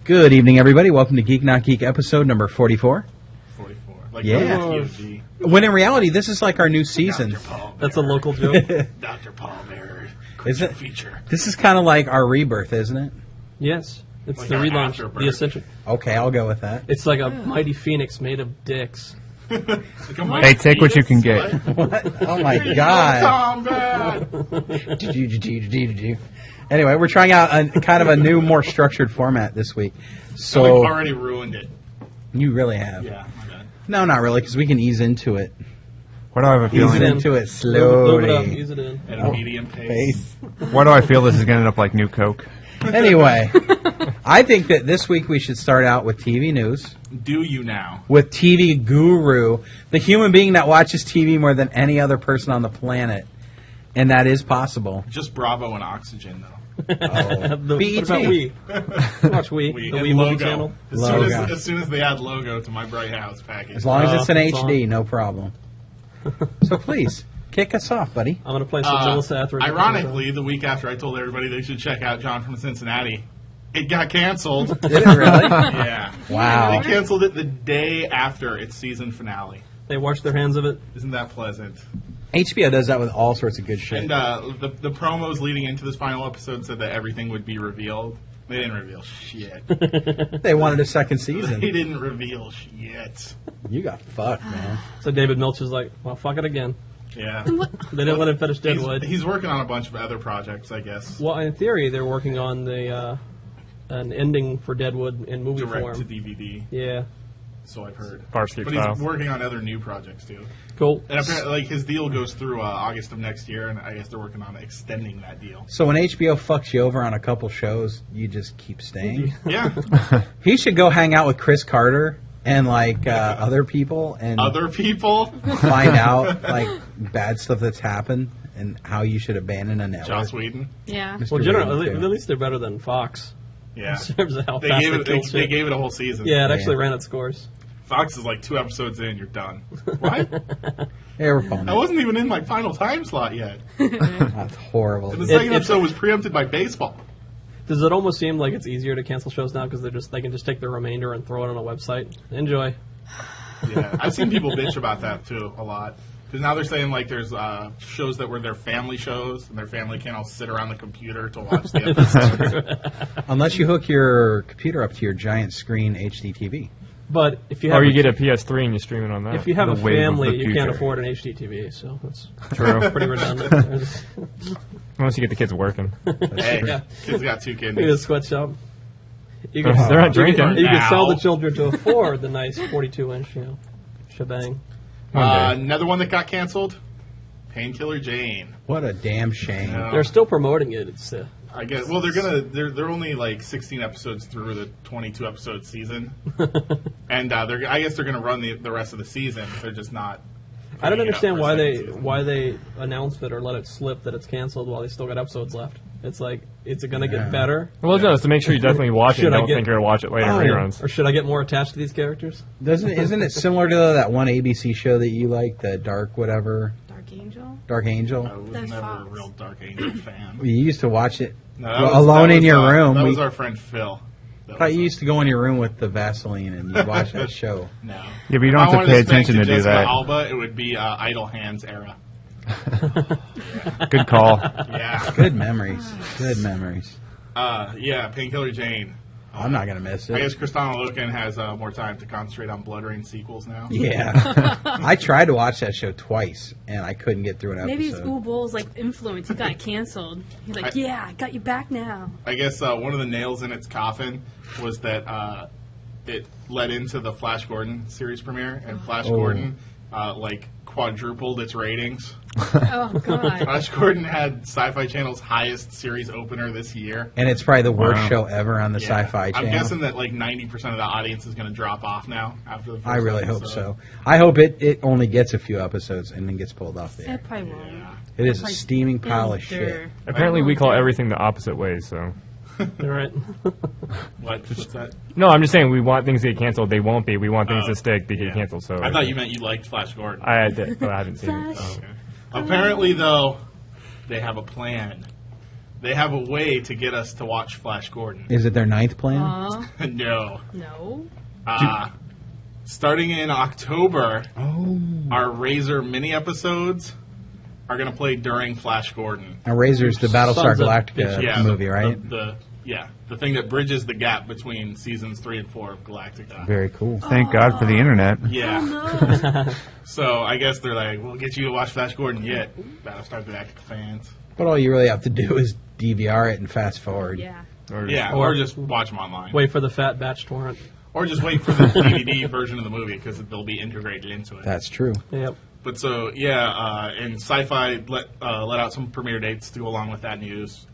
Good evening, everybody. Welcome to Geek Not Geek episode number 44. 44. Like yeah. When in reality, this is like our new season. That's a local joke. Dr. Palmer. Is it? Feature. This is kind of like our rebirth, isn't it? Yes. It's Like the our relaunch, afterbirth. the Ascension. Okay, I'll go with that. It's like a mighty phoenix made of dicks. Hey, take what you can get. What? Oh my god. Combat! Did you? Anyway, we're trying out a kind of a new, more structured format this week. So So we've already ruined it. you really have. Yeah, my bad. No, not really, because we can ease into it. What do I have a Ease feeling? into it Move it up, slowly. ease it in. At a medium pace. Why do I feel this is going to end up like New Coke? Anyway, I think that this week we should start out with TV news. Do you now? With TV Guru, the human being that watches TV more than any other person on the planet. And that is possible. Just Bravo and Oxygen, though. Oh. What BET. about we? Watch we. We The and Wii logo. movie channel. As soon as they add logo to my Bright House package. As long as it's in it's HD, on. no problem. So please, kick us off, buddy. I'm going to play some Melissa Etheridge. Ironically, the week after I told everybody they should check out John from Cincinnati, it got canceled. Did it really? Yeah. Wow. They canceled it the day after its season finale. They washed their hands of it. Isn't that pleasant? HBO does that with all sorts of good shit. And the promos leading into this final episode said that everything would be revealed. They didn't reveal shit. They wanted a second They season. didn't reveal shit. You got fucked, man. So David Milch is like, well, fuck it again. Yeah. They didn't let him finish Deadwood. He's working on a bunch of other projects, I guess. Well, in theory, they're working on the an ending for Deadwood in movie Direct form. to DVD, Yeah. so I've heard. Farscape But style. he's working on other new projects, too. Cool. And apparently, like, his deal goes through August of next year, and I guess they're working on extending that deal. So when HBO fucks you over on a couple shows, you just keep staying? Yeah. He should go hang out with Chris Carter and, like, other people and Other people? find out, like, bad stuff that's happened and how you should abandon a network. Joss Whedon? Yeah. Mr. Well, Whedon, generally, too. at least they're better than Fox. Yeah. In terms of how They fast gave, they it, kill they shit. gave it a whole season. Yeah, it actually Yeah. ran its course. Fox is like 2 episodes in, you're done. What? Yeah, we're phoning I it. wasn't even in my final time slot yet. That's horrible. And the second it's- episode was preempted by baseball. Does it almost seem like it's easier to cancel shows now because they can just take the remainder and throw it on a website? Enjoy. Yeah, I've seen people bitch about that too a lot. Because now they're saying like there's shows that were their family shows, and their family can't all sit around the computer to watch the episodes. Unless you hook your computer up to your giant screen HD TV. But if you have Or you get a PS3 and you stream it on that. if you have The a wave of family, the you can't future. afford an HDTV, so that's True. pretty redundant. Unless you get the kids working. Hey, Yeah. kids got 2 Look at the kidneys. sweatshop. You They're not drinking. You can sell the Now. children to afford the nice 42-inch, shebang. One day. Another one that got canceled, Painkiller Jane. What a damn shame. Yeah. They're still promoting it. It's I guess. Well, they're only like 16 episodes through the 22 episode season, and I guess they're gonna run the rest of the season. They're just not. I don't putting it up understand for a second season. why they announced it or let it slip that it's canceled while they still got episodes left. It's like, is it going to get better? Well, no, to make sure you definitely watch it Should and I don't get- think you're going to watch it later in reruns. Or should I get more attached to these characters? Isn't it similar to that one ABC show that you like, the Dark whatever, Dark Angel? Dark Angel? I was That's never Fox. a real Dark Angel fan. You used to watch it No, that alone in your room. That We- was our friend Phil. I thought you used to go in your room with the Vaseline and you watch that show. No. Yeah, but you If don't I have to wanted pay spank attention to do Jessica that. Alba, it would be Idle Hands era. Good call. Yeah. Good memories. Good memories. Yeah, Painkiller Jane. I'm not going to miss I guess it. Kristana Loken has more time to concentrate on Blood Rain sequels now. Yeah. I tried to watch that show twice and I couldn't get through an episode. Maybe it's Bull's like influence. He got canceled. He's like, yeah, I got you back now. I guess one of the nails in its coffin was that it led into the Flash Gordon series premiere, and Flash Gordon like quadrupled its ratings. Oh, God. Flash Gordon had Sci-Fi Channel's highest series opener this year. And it's probably the worst Wow. show ever on the Yeah. Sci-Fi Channel. I'm guessing that like 90% of the audience is going to drop off now after the first I really hope episode. so. I hope it only gets a few episodes and then gets pulled off there. It probably won't. Yeah. It is a Like, steaming pile of endure. shit. Apparently, we call everything the opposite way, so. You're right. What's that? No, I'm just saying we want things to get canceled. They won't be. We want things Oh, to stick. They yeah. get canceled. So I thought you meant you liked Flash Gordon. I haven't seen it. Flash. Okay. Apparently, though, they have a plan they have a way to get us to watch Flash Gordon. Is it their ninth plan? No. No. Starting in October, Oh. our Razor mini episodes are going to play during Flash Gordon. Now, Razor's the Battlestar Sons of Galactica Yeah, movie, right? The thing that bridges the gap between seasons 3 and 4 of Galactica. Very cool. Thank God for the internet. Yeah. So I guess they're like, we'll get you to watch Flash Gordon yet, Battlestar Galactica fans. But all you really have to do is DVR it and fast forward. Yeah. Or just watch them online. Wait for the fat batch torrent. Or just wait for the DVD version of the movie because they'll be integrated into it. That's true. Yep. But so, yeah, and Sci-Fi let out some premiere dates to go along with that news.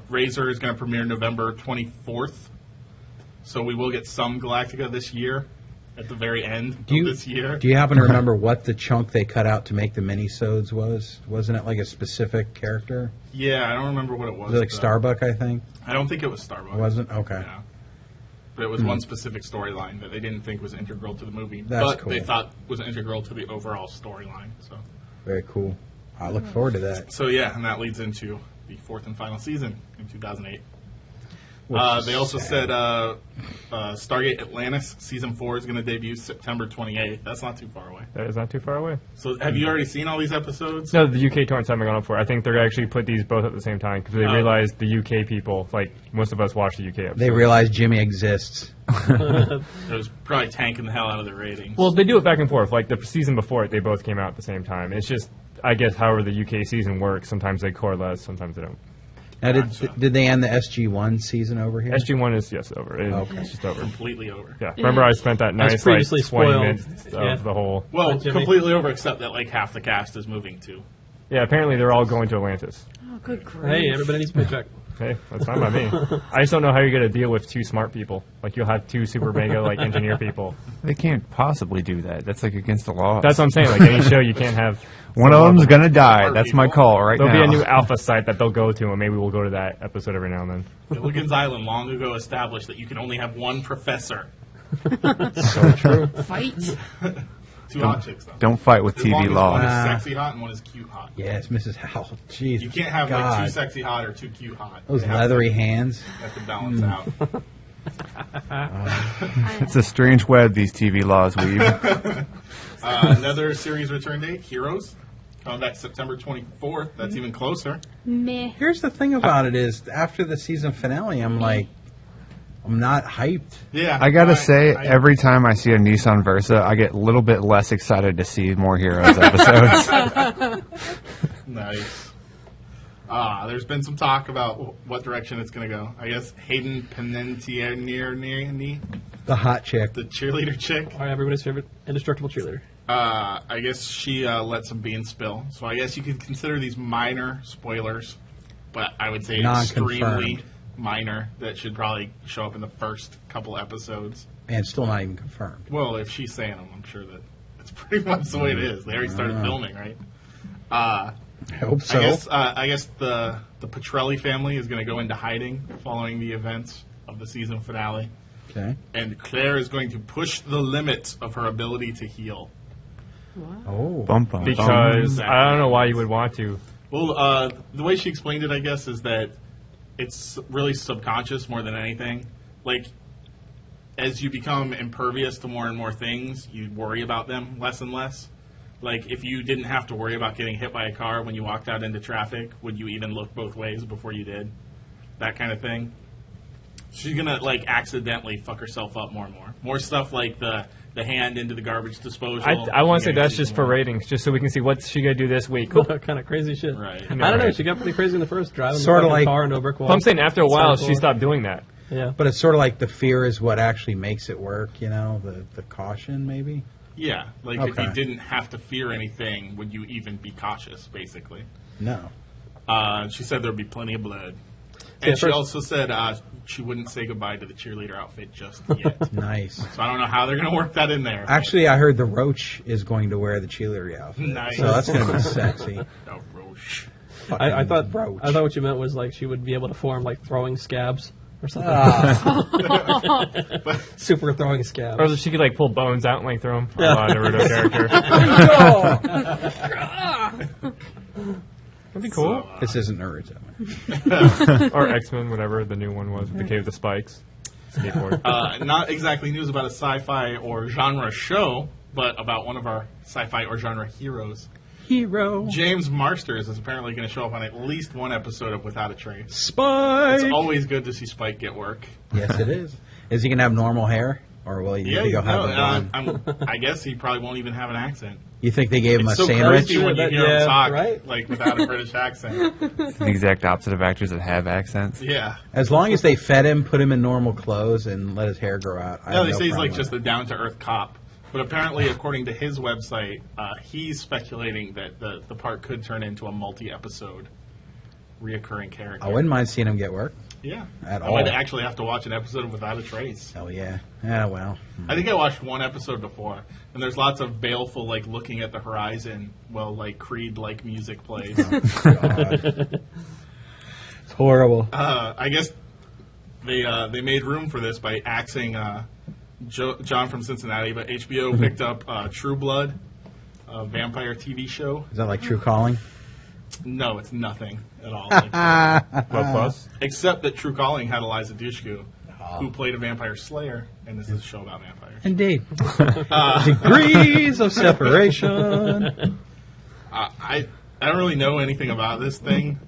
Razor is going to premiere November 24th. So we will get some Galactica this year, at the very end of this year. Do you happen to remember what the chunk they cut out to make the minisodes was? Wasn't it like a specific character? Yeah, I don't remember what it was. Was it like Starbuck, I think? I don't think it was Starbucks. Wasn't? Okay. Yeah. But it was one specific storyline that they didn't think was integral to the movie. That's but cool. they thought was integral to the overall storyline. So. Very cool. I look forward to that. So yeah, and that leads into the fourth and final season in 2008. They also said Stargate Atlantis Season 4 is going to debut September 28th. That's not too far away. That is not too far away. So have you already seen all these episodes? No, the UK torrents haven't gone up for it. I think they're going to actually put these both at the same time because they realized the UK people, like most of us watch the UK episodes. They realize Jimmy exists. It was probably tanking the hell out of the ratings. Well, they do it back and forth. Like the season before it, they both came out at the same time. It's just, I guess, however the UK season works. Sometimes they coalesce, sometimes they don't. Now, Gotcha. did they end the SG-1 season over here? SG1 is, yes, over. It's just over. completely over. Yeah. Remember I spent that nice, like, previously 20 spoiled. minutes of the whole... Well, Jimmy. completely over, except that like half the cast is moving too. Yeah, apparently they're all going to Atlantis. Oh, good grief. Hey, everybody needs a paycheck. Hey, that's fine by me. I just don't know how you're going to deal with two smart people. Like, you'll have two super mega, like, engineer people. They can't possibly do that. That's like against the law. That's what I'm saying. Like, any show, you can't have... One of them's gonna die. Smart That's my people. call right There'll now. be a new alpha site that they'll go to, and maybe we'll go to that episode every now and then. Gilligan's Island long ago established that you can only have one professor. So true. Fight. Two hot chicks, though. Don't fight with As long TV as law. one is sexy hot and one is cute hot. Yes, Mrs. Howell. Jeez. You can't have God. like too sexy hot or too cute hot. Those They have leathery to- hands. have to balance out. It's a strange web these TV laws weave. Another series return date, Heroes, coming back September 24th. That's even closer. Meh. Here's the thing about it is, after the season finale, I'm like, I'm not hyped. Yeah, I gotta say, every time I see a Nissan Versa, I get a little bit less excited to see more Heroes episodes. Nice. There's been some talk about what direction it's going to go. I guess Hayden Panettiere, The hot chick. the cheerleader chick, All right, everybody's favorite indestructible cheerleader. I guess she let some beans spill. So I guess you could consider these minor spoilers, but I would say extremely Non-confirmed. minor that should probably show up in the first couple episodes. And still not even confirmed. Well, if she's saying them, I'm sure that it's pretty much the way it is. They already started filming, right? I hope so. I guess the Petrelli family is going to go into hiding following the events of the season finale, Okay. and Claire is going to push the limits of her ability to heal. Oh. Bum, bum, Because Exactly. I don't know why you would want to. Well, the way she explained it, I guess, is that it's really subconscious more than anything. Like, as you become impervious to more and more things, you worry about them less and less. Like, if you didn't have to worry about getting hit by a car when you walked out into traffic, would you even look both ways before you did? That kind of thing. She's going to, like, accidentally fuck herself up more and more. More stuff like the hand into the garbage disposal. I want to say that's just for ratings, just so we can see what's she going to do this week. Cool. What kind of crazy shit? Right. I don't know. She got pretty crazy in the first, driving Sorta the fucking like- car into a brick wall. Well, I'm saying after a while, Sorta she stopped doing that. Yeah. But it's sort of like the fear is what actually makes it work, you know? The caution, maybe? Yeah. Like, if Okay. you didn't have to fear anything, would you even be cautious, basically? No. She said there would be plenty of blood. Yeah, And she first- also said she wouldn't say goodbye to the cheerleader outfit just yet. Nice. So I don't know how they're going to work that in there. Actually, I heard the Roach is going to wear the cheerleader outfit. Nice. So that's going to be sexy. Oh, Roche. I thought Roach. what you meant was like she would be able to form like throwing scabs or something. Super throwing scabs. Or she could like pull bones out and like throw them. A Naruto character. That'd be cool. This isn't Naruto. Or X-Men, whatever the new one was, with the Cave of the Spikes. Skateboard. Not exactly news about a sci-fi or genre show, but about one of our sci-fi or genre heroes. Hero. James Marsters is apparently going to show up on at least one episode of Without a Trace. Spike. It's always good to see Spike get work. Yes, it is. Is he going to have normal hair? Or will he need to go have a blonde? I guess he probably won't even have an accent. You think they gave him It's a so sandwich? crazy when you hear Yeah, him talk, right? like without a British accent. It's the exact opposite of actors that have accents. Yeah. As long as they fed him, put him in normal clothes, and let his hair grow out. I Yeah, have they no say he's problem like just with a down-to-earth cop. But apparently, according to his website, he's speculating that the part could turn into a multi-episode reoccurring character. it. I wouldn't mind seeing him get work. Yeah. At I all. might actually have to watch an episode of Without a Trace. Oh, yeah. Yeah, well. I think I watched one episode before, and there's lots of baleful, like, looking at the horizon while, like, Creed-like music plays. God. It's horrible. I guess they made room for this by axing John from Cincinnati, but HBO picked up True Blood, a vampire TV show. Is that like True Calling? No, it's nothing at all. Like, Blood Plus. except that True Calling had Eliza Dushku, who played a vampire slayer, and this is a show about vampires. Indeed. Degrees of separation. I don't really know anything about this thing,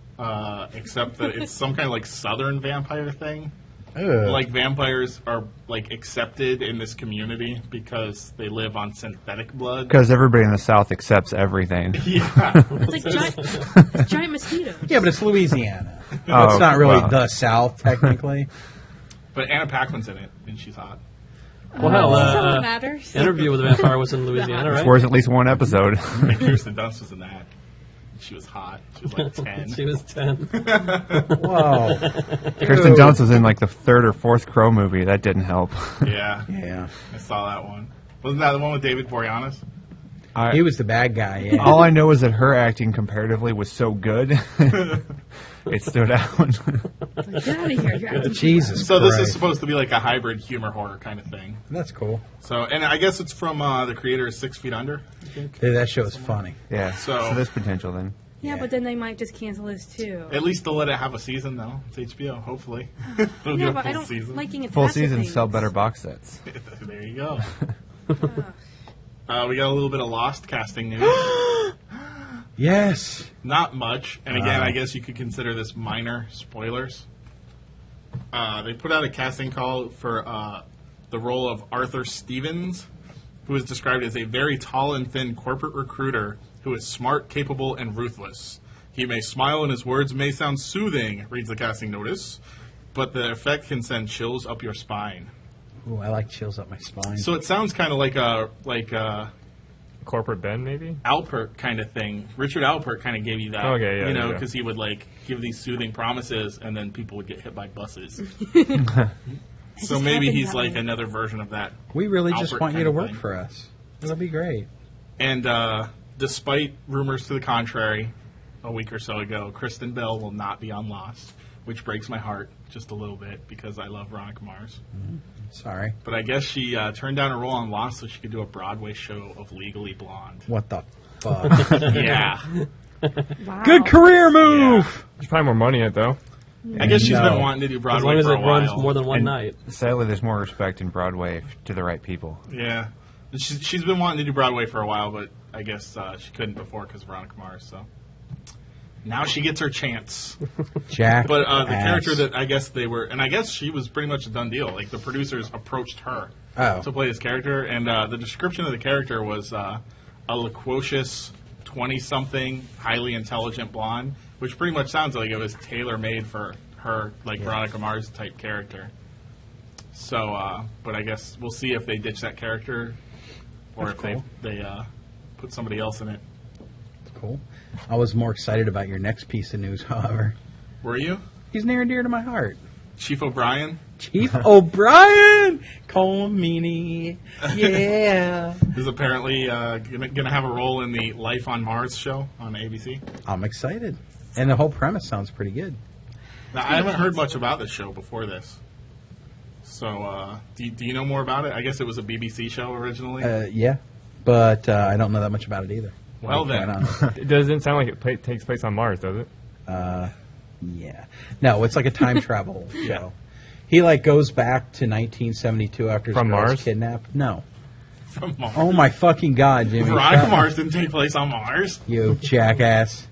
except that it's some kind of like southern vampire thing. Ugh. Like vampires are like accepted in this community because they live on synthetic blood. Because everybody in the South accepts everything. Yeah. It's like giant mosquitoes. Yeah, but it's Louisiana. Oh, It's not really well. the South, technically. But Anna Paquin's in it, and she's hot. Well, hell, So it matters. Interview with a Vampire was in Louisiana, right? Worth at least one episode. And Kirsten Dunst was in that. She was hot. She was like 10. She was 10. Whoa. Kirsten Dunst was in like the third or fourth Crow movie. That didn't help. Yeah. Yeah. I saw that one. Wasn't that the one with David Boreanaz? He was the bad guy, yeah. All I know is that her acting comparatively was so good. It stood out. Get out of here. You're acting Jesus So this Christ. is supposed to be like a hybrid humor horror kind of thing. That's cool. So, and I guess it's from the creator of 6 Feet Under, I think. Dude, that show is funny. Yeah. So- So there's potential then. Yeah, but then they might just cancel this too. At least they'll let it have a season, though. It's HBO, hopefully. They'll Yeah, get a but I full don't season. liking it. Full passive seasons things. sell better box sets. There you go. We got a little bit of Lost casting news. Yes. Not much. And again, I guess you could consider this minor spoilers. They put out a casting call for the role of Arthur Stevens, who is described as a very tall and thin corporate recruiter who is smart, capable, and ruthless. He may smile and his words may sound soothing, reads the casting notice, but the effect can send chills up your spine. Ooh, I like chills up my spine. So it sounds kind of like a Corporate Ben, maybe? Alpert kind of thing. Richard Alpert kind of gave you that. Okay, yeah, you know, yeah. because he would like give these soothing promises, and then people would get hit by buses. So maybe happened he's that like way. another version of that. we really just Albert want you kind to of work thing. for us. It'll be great. And despite rumors to the contrary, a week or so ago, Kristen Bell will not be on Lost, which breaks my heart just a little bit because I love Veronica Mars. Sorry. But I guess she turned down a role on Lost so she could do a Broadway show of Legally Blonde. What the fuck? Yeah. Wow. Good career move! There's probably more money in it, though. I guess she's No. been wanting to do As Broadway long as for it a while. runs more than one And night. Sadly, there's more respect in Broadway to the right people. Yeah. She's been wanting to do Broadway for a while, but I guess she couldn't before because of Veronica Mars, so. Now she gets her chance. Jack. But the ass. character that I guess they were, and I guess she was pretty much a done deal. Like the producers approached her to play this character, and the description of the character was a loquacious 20-something, highly intelligent blonde, which pretty much sounds like it was tailor-made for her, like Veronica Mars type character. So, but I guess we'll see if they ditch that character, or That's if cool. they put somebody else in it. Cool. I was more excited about your next piece of news, however. Were you? He's near and dear to my heart. Chief O'Brien Chief O'Brien! Cole Meany. Yeah. is apparently going to have a role in the Life on Mars show on ABC. I'm excited. And the whole premise sounds pretty good. Now, I haven't heard much about this show before this. So, do you know more about it? I guess it was a BBC show originally. Yeah. But I don't know that much about it either. Well Going then, on. It doesn't sound like it takes place on Mars, does it? Yeah. No, it's like a time travel show. He like goes back to 1972 after his From girl's Mars? kidnapped. No. from Mars. Oh my fucking God, Jimmy! Veronica Mars didn't take place on Mars. You jackass.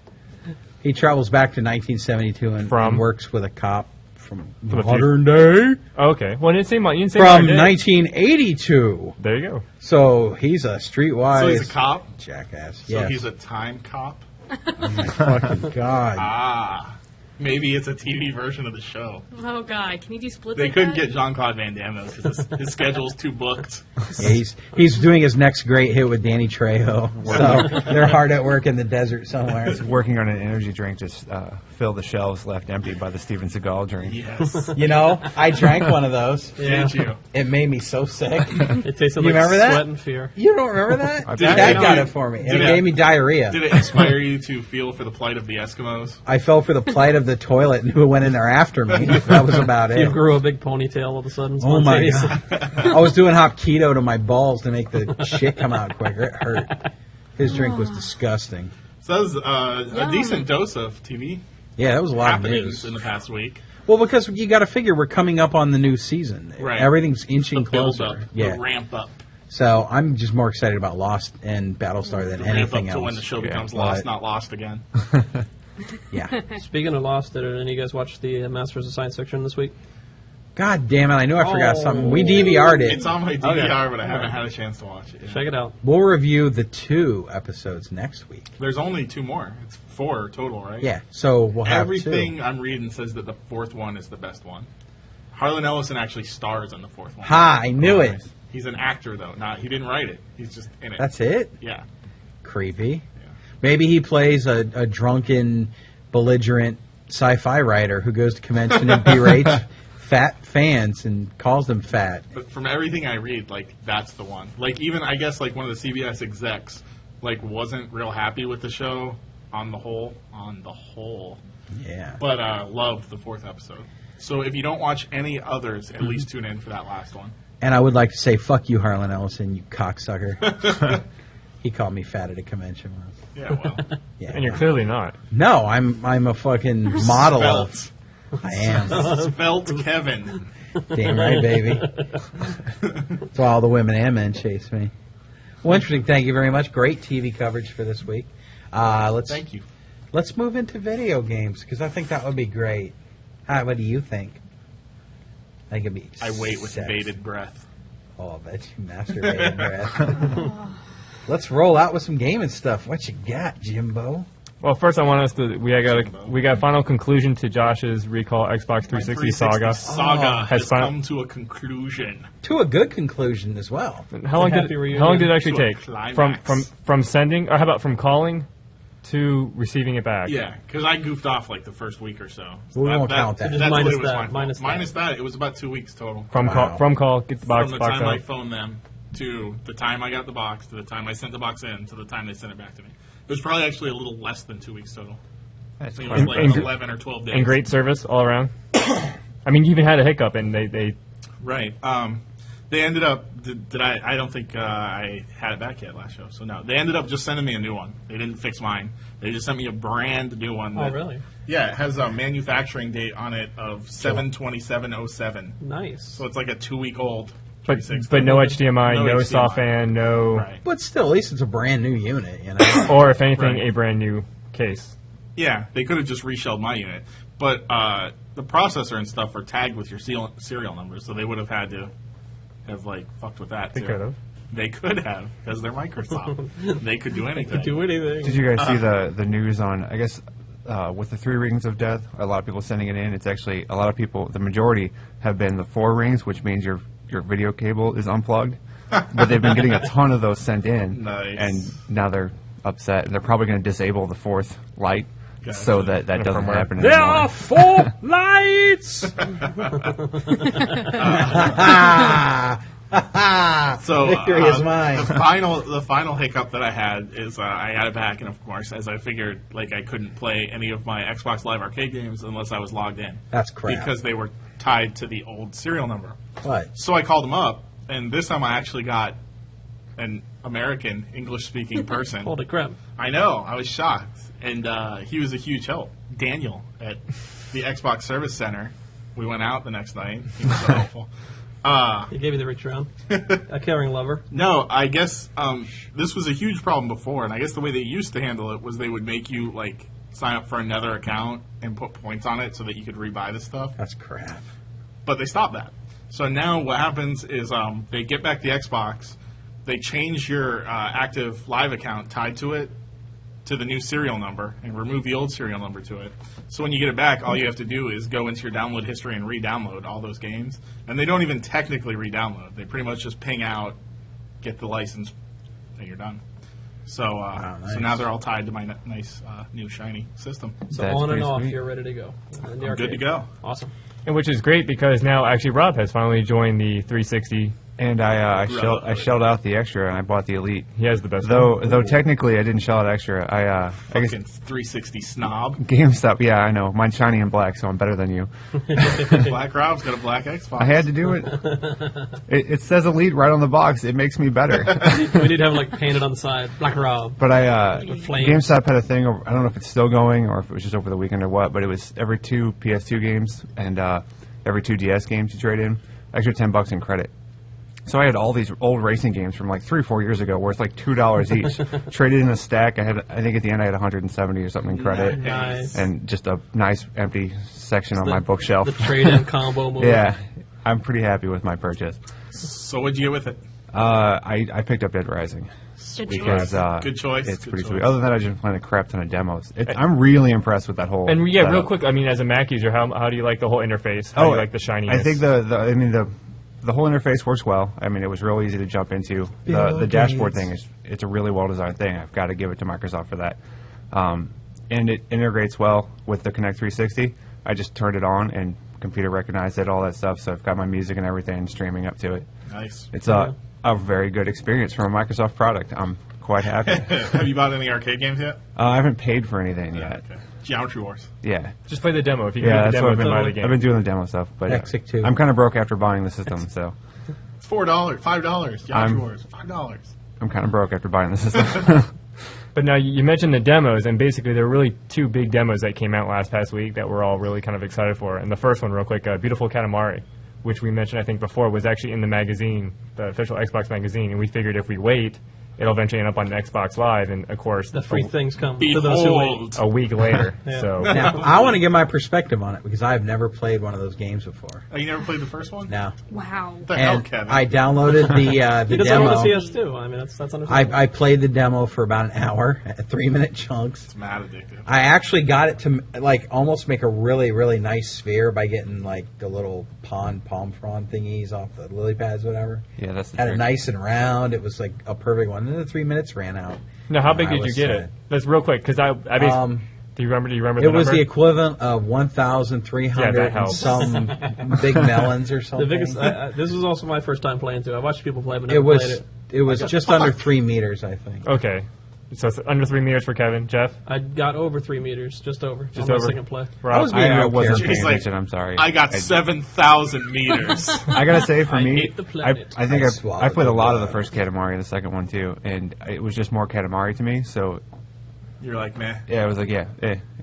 He travels back to 1972 and From? works with a cop from the modern day. Oh, okay. Well, you didn't say From modern day. 1982. There you go. So he's a streetwise So he's a cop. jackass. So Yes. he's a time cop. Oh my fucking God. Ah, maybe it's a TV version of the show. Oh God, can you do splits? They like couldn't that? get Jean-Claude Van Damme though because his schedule's too booked. Yeah, he's doing his next great hit with Danny Trejo. So they're hard at work in the desert somewhere. Working on an energy drink to fill the shelves left empty by the Steven Seagal drink. Yes. You know, I drank one of those. Did you? It made me so sick. It tasted You like remember that? sweat and fear. You don't remember that? I Dad bet. got it for me. And Did it it- gave me diarrhea. Did it inspire you to feel for the plight of the Eskimos? I fell for the plight of the toilet and who went in there after me. That was about You it. grew a big ponytail all of a sudden. Oh my spontaneously. God. I was doing hot keto to my balls to make the shit come out quicker. It hurt. His drink was disgusting. So that was a Yum. decent dose of TV Yeah, that was a lot of happenings news. in the past week. Well, because you got to figure we're coming up on the new season. Right. Everything's inching The build closer. up, Yeah. the ramp up, So I'm just more excited about Lost and Battlestar than the ramp up anything to else. when the show Yeah. becomes lost, But- not lost again. Yeah. Speaking of Lost, did any of you guys watch the Masters of Science Fiction this week? God damn it! I knew I forgot Oh. something. We DVR'd it. It's on my DVR, but I haven't had a chance to watch it. yet. Check it out. We'll review the 2 episodes next week. There's only 2 more. It's 4 total, right? Yeah. So we'll have Everything 2. I'm reading says that the 4th one is the best one. Harlan Ellison actually stars in the 4th one. Ha! I knew it. He's an actor, though. He didn't write it. He's just in it. That's it. Yeah. Creepy. Maybe he plays a drunken, belligerent sci-fi writer who goes to convention and berates fat fans and calls them fat. But from everything I read, that's the one. Even, I guess, one of the CBS execs, wasn't real happy with the show on the whole. Yeah. But loved the 4th episode. So if you don't watch any others, at least tune in for that last one. And I would like to say, fuck you, Harlan Ellison, you cocksucker. He called me fat at a convention once. Yeah, well. Yeah. And you're clearly not. No, I'm a fucking model. Svelte. I am. Svelte Kevin. Damn right, baby. That's why all the women and men chase me. Well, interesting. Thank you very much. Great TV coverage for this week. Thank you. Let's move into video games because I think that would be great. What do you think? I think it'd be. I wait with sex. bated breath. Oh, I bet you masturbated breath. Let's roll out with some gaming stuff. What you got, Jimbo? Well, first I want us to we got a final conclusion to Josh's Recall Xbox 360 saga. Saga Has has fin- come to a conclusion. To a good conclusion as well. How long happy reunion. did it actually To a take climax. from sending, or how about from calling to receiving it back? Yeah, because I goofed off the first week or so. We won't count that. So just That's minus what it was that, my fault. minus that. Minus that, it was about 2 weeks total. From Wow. call, get the box From the time I out. phoned them to the time I got the box to the time I sent the box in to the time they sent it back to me. It was probably actually a little less than 2 weeks total. I think it was And 11 or 12 days. And great service all around. I mean, you even had a hiccup, and they Right. They ended up. Did I? I don't think I had it back yet last show. So no, they ended up just sending me a new one. They didn't fix mine. They just sent me a brand new one. Oh, that- really? Yeah, it has a manufacturing date on it of 7/27/07. Nice. So it's like a 2-week-old. but no HDMI, no HDMI. software, no, Right. But still, at least it's a brand new unit, you know? or if anything, Right. a brand new case. Yeah, they could have just reshelled my unit, but the processor and stuff are tagged with your serial numbers, so they would have had to have fucked with that. They too. could have. They could have because they're Microsoft. They could do anything. Do anything. Did you guys see the news on, I guess, with the 3 rings of death? A lot of people sending it in. It's actually, a lot of people, the majority, have been the 4 rings, which means your video cable is unplugged. But they've been getting a ton of those sent in. Nice. And now they're upset. And they're probably going to disable the 4th light so that doesn't Firmware. happen There anymore. are 4 lights. So Victory is mine. The final hiccup that I had is I got it back, and of course, as I figured, I couldn't play any of my Xbox Live Arcade games unless I was logged in. That's crap. Because they were tied to the old serial number. What? So I called them up, and this time I actually got an American English-speaking person. Holy crap. I know. I was shocked. And he was a huge help. Daniel at the Xbox Service Center. We went out the next night. He was so helpful. He gave you the reach around. A caring lover. No, I guess this was a huge problem before, and I guess the way they used to handle it was they would make you, like, sign up for another account and put points on it so that you could rebuy the stuff. That's crap. But they stopped that. So now what happens is they get back the Xbox, they change your active live account tied to it to the new serial number and remove the old serial number to it. So when you get it back, all you have to do is go into your download history and re-download all those games. And they don't even technically re-download. They pretty much just ping out, get the license, and you're done. So nice. so now they're all tied to my nice new shiny system. So That's on and pretty off, sweet. you're ready to go. In the I'm good to arcade. go. Awesome. And which is great because now actually Rob has finally joined the 360. And I shelled out the extra, and I bought the Elite. He has the best Though one. though technically I didn't shell out extra. I guess Fucking 360 snob. GameStop. Yeah, I know. Mine's shiny and black, so I'm better than you. Black Rob's got a black Xbox. I had to do it. It says Elite right on the box. It makes me better. We need to have like painted on the side. Black Rob. But With flames. GameStop had a thing. I don't know if it's still going or if it was just over the weekend or what. But it was every 2 PS2 games and every 2 DS games you trade in, extra $10 in credit. So I had all these old racing games from like 3 or 4 years ago, worth like $2 each. Traded in a stack. I think at the end I had 170 or something in credit, Nice. and just a nice empty section on my bookshelf. The trade-in combo move. Yeah, I'm pretty happy with my purchase. So what'd you get with it? I picked up Dead Rising Good because choice. Good choice. it's Good pretty choice. sweet. Other than that, I've just been playing a crap ton of demos. I'm really impressed with that whole. And yeah, real setup. quick, I mean, as a Mac user, how do you like the whole interface? How do you like the shininess? I think the whole interface works well. I mean, it was real easy to jump into. The dashboard thing it's a really well designed thing. I've got to give it to Microsoft for that. And it integrates well with the Kinect 360. I just turned it on and computer recognized it, all that stuff. So I've got my music and everything streaming up to it. Nice. It's a very good experience from a Microsoft product. I'm quite happy. Have you bought any arcade games yet? I haven't paid for anything yet. Okay. Geometry Wars. Yeah. just play the demo. If you can Yeah, get the that's demo, what I've then buy the been, game. I've been doing the demo stuff. But Exit 2. I'm kind of broke after buying the system, so It's $4, $5. Geometry Wars, $5. I'm kind of broke after buying the system. But now you mentioned the demos, and basically there were really 2 big demos that came out past week that we're all really kind of excited for. And the first one, real quick, Beautiful Katamari, which we mentioned I think before, was actually in the magazine, the official Xbox magazine, and we figured if we wait, it'll eventually end up on Xbox Live, and of course, The free things come to Behold. those who wait. a week later. Yeah. So Now, I want to give my perspective on it because I've never played one of those games before. Oh, you never played the first one? Now, Wow. What the hell, and Kevin? I downloaded the He doesn't demo. want the PS2. I mean, that's understandable. I played the demo for about an hour, at 3-minute chunks. It's mad addictive. I actually got it to like almost make a really, really nice sphere by getting like the little palm frond thingies off the lily pads, whatever. Yeah, that's the Had it trick. nice and round. It was like a perfect one. And then the 3 minutes ran out. now, how big I did you was get sad. it? That's real quick, because I basically, do you remember It the was number? the equivalent of 1,300 Yeah, that and helps. some big melons or the something. biggest. This was also my first time playing too. I watched people play, but it never was played it. it was just under 3 meters, I think. Okay. So it's under 3 meters for Kevin. Jeff? I got over 3 meters, just over. Just on over. my second play. Rob? I was being I real wasn't careful. paying He's like, attention. I'm sorry. I got 7,000 meters. I gotta say, for I me, hate the planet. I think I I swallowed played a the lot of the blood. first Katamari and the second one too, and it was just more Katamari to me. So You're like, meh. yeah, it was like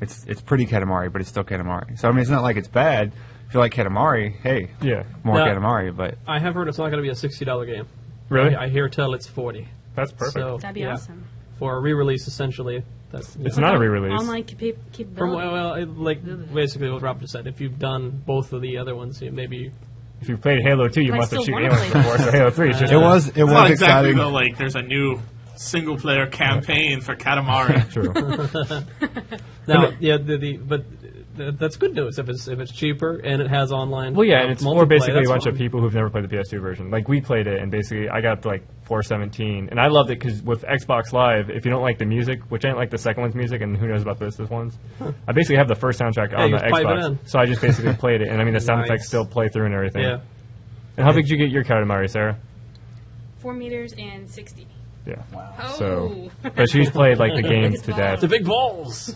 it's pretty Katamari, but it's still Katamari. So I mean, it's not like it's bad. If you like Katamari, hey, Yeah. more Now- Katamari. But I have heard it's not going to be a $60 game. Really? I hear tell it's 40. That's perfect. So, That'd be yeah, awesome. for a re-release, essentially. That's It's not a re-release. Online capability. from like basically what Rob just said. If you've done both of the other ones, maybe If you played Halo 2, you I must have still shot wanna aliens play before, so Halo 3 is just... it was It's not exactly exciting. though. Like, there's a new single-player campaign for Katamari. True. now. Yeah, but that's good news if it's cheaper and it has online. Well, yeah, and it's for multiplayer, basically a that's bunch of fun. people who've never played the PS2 version. Like, we played it, and basically I got up to, like, 417, and I loved it because with Xbox Live, if you don't like the music, which I didn't like the second one's music, and who knows about this one's, I basically have the first soundtrack on you the just pipe it Xbox, in. so I just basically played it, and I mean, the sound Nice. effects still play through and everything. Yeah. And how big did you get your Katamari, Sarah? 4 meters and 60. Yeah. Oh. So, but she's played, like, the games to Big death. The big balls.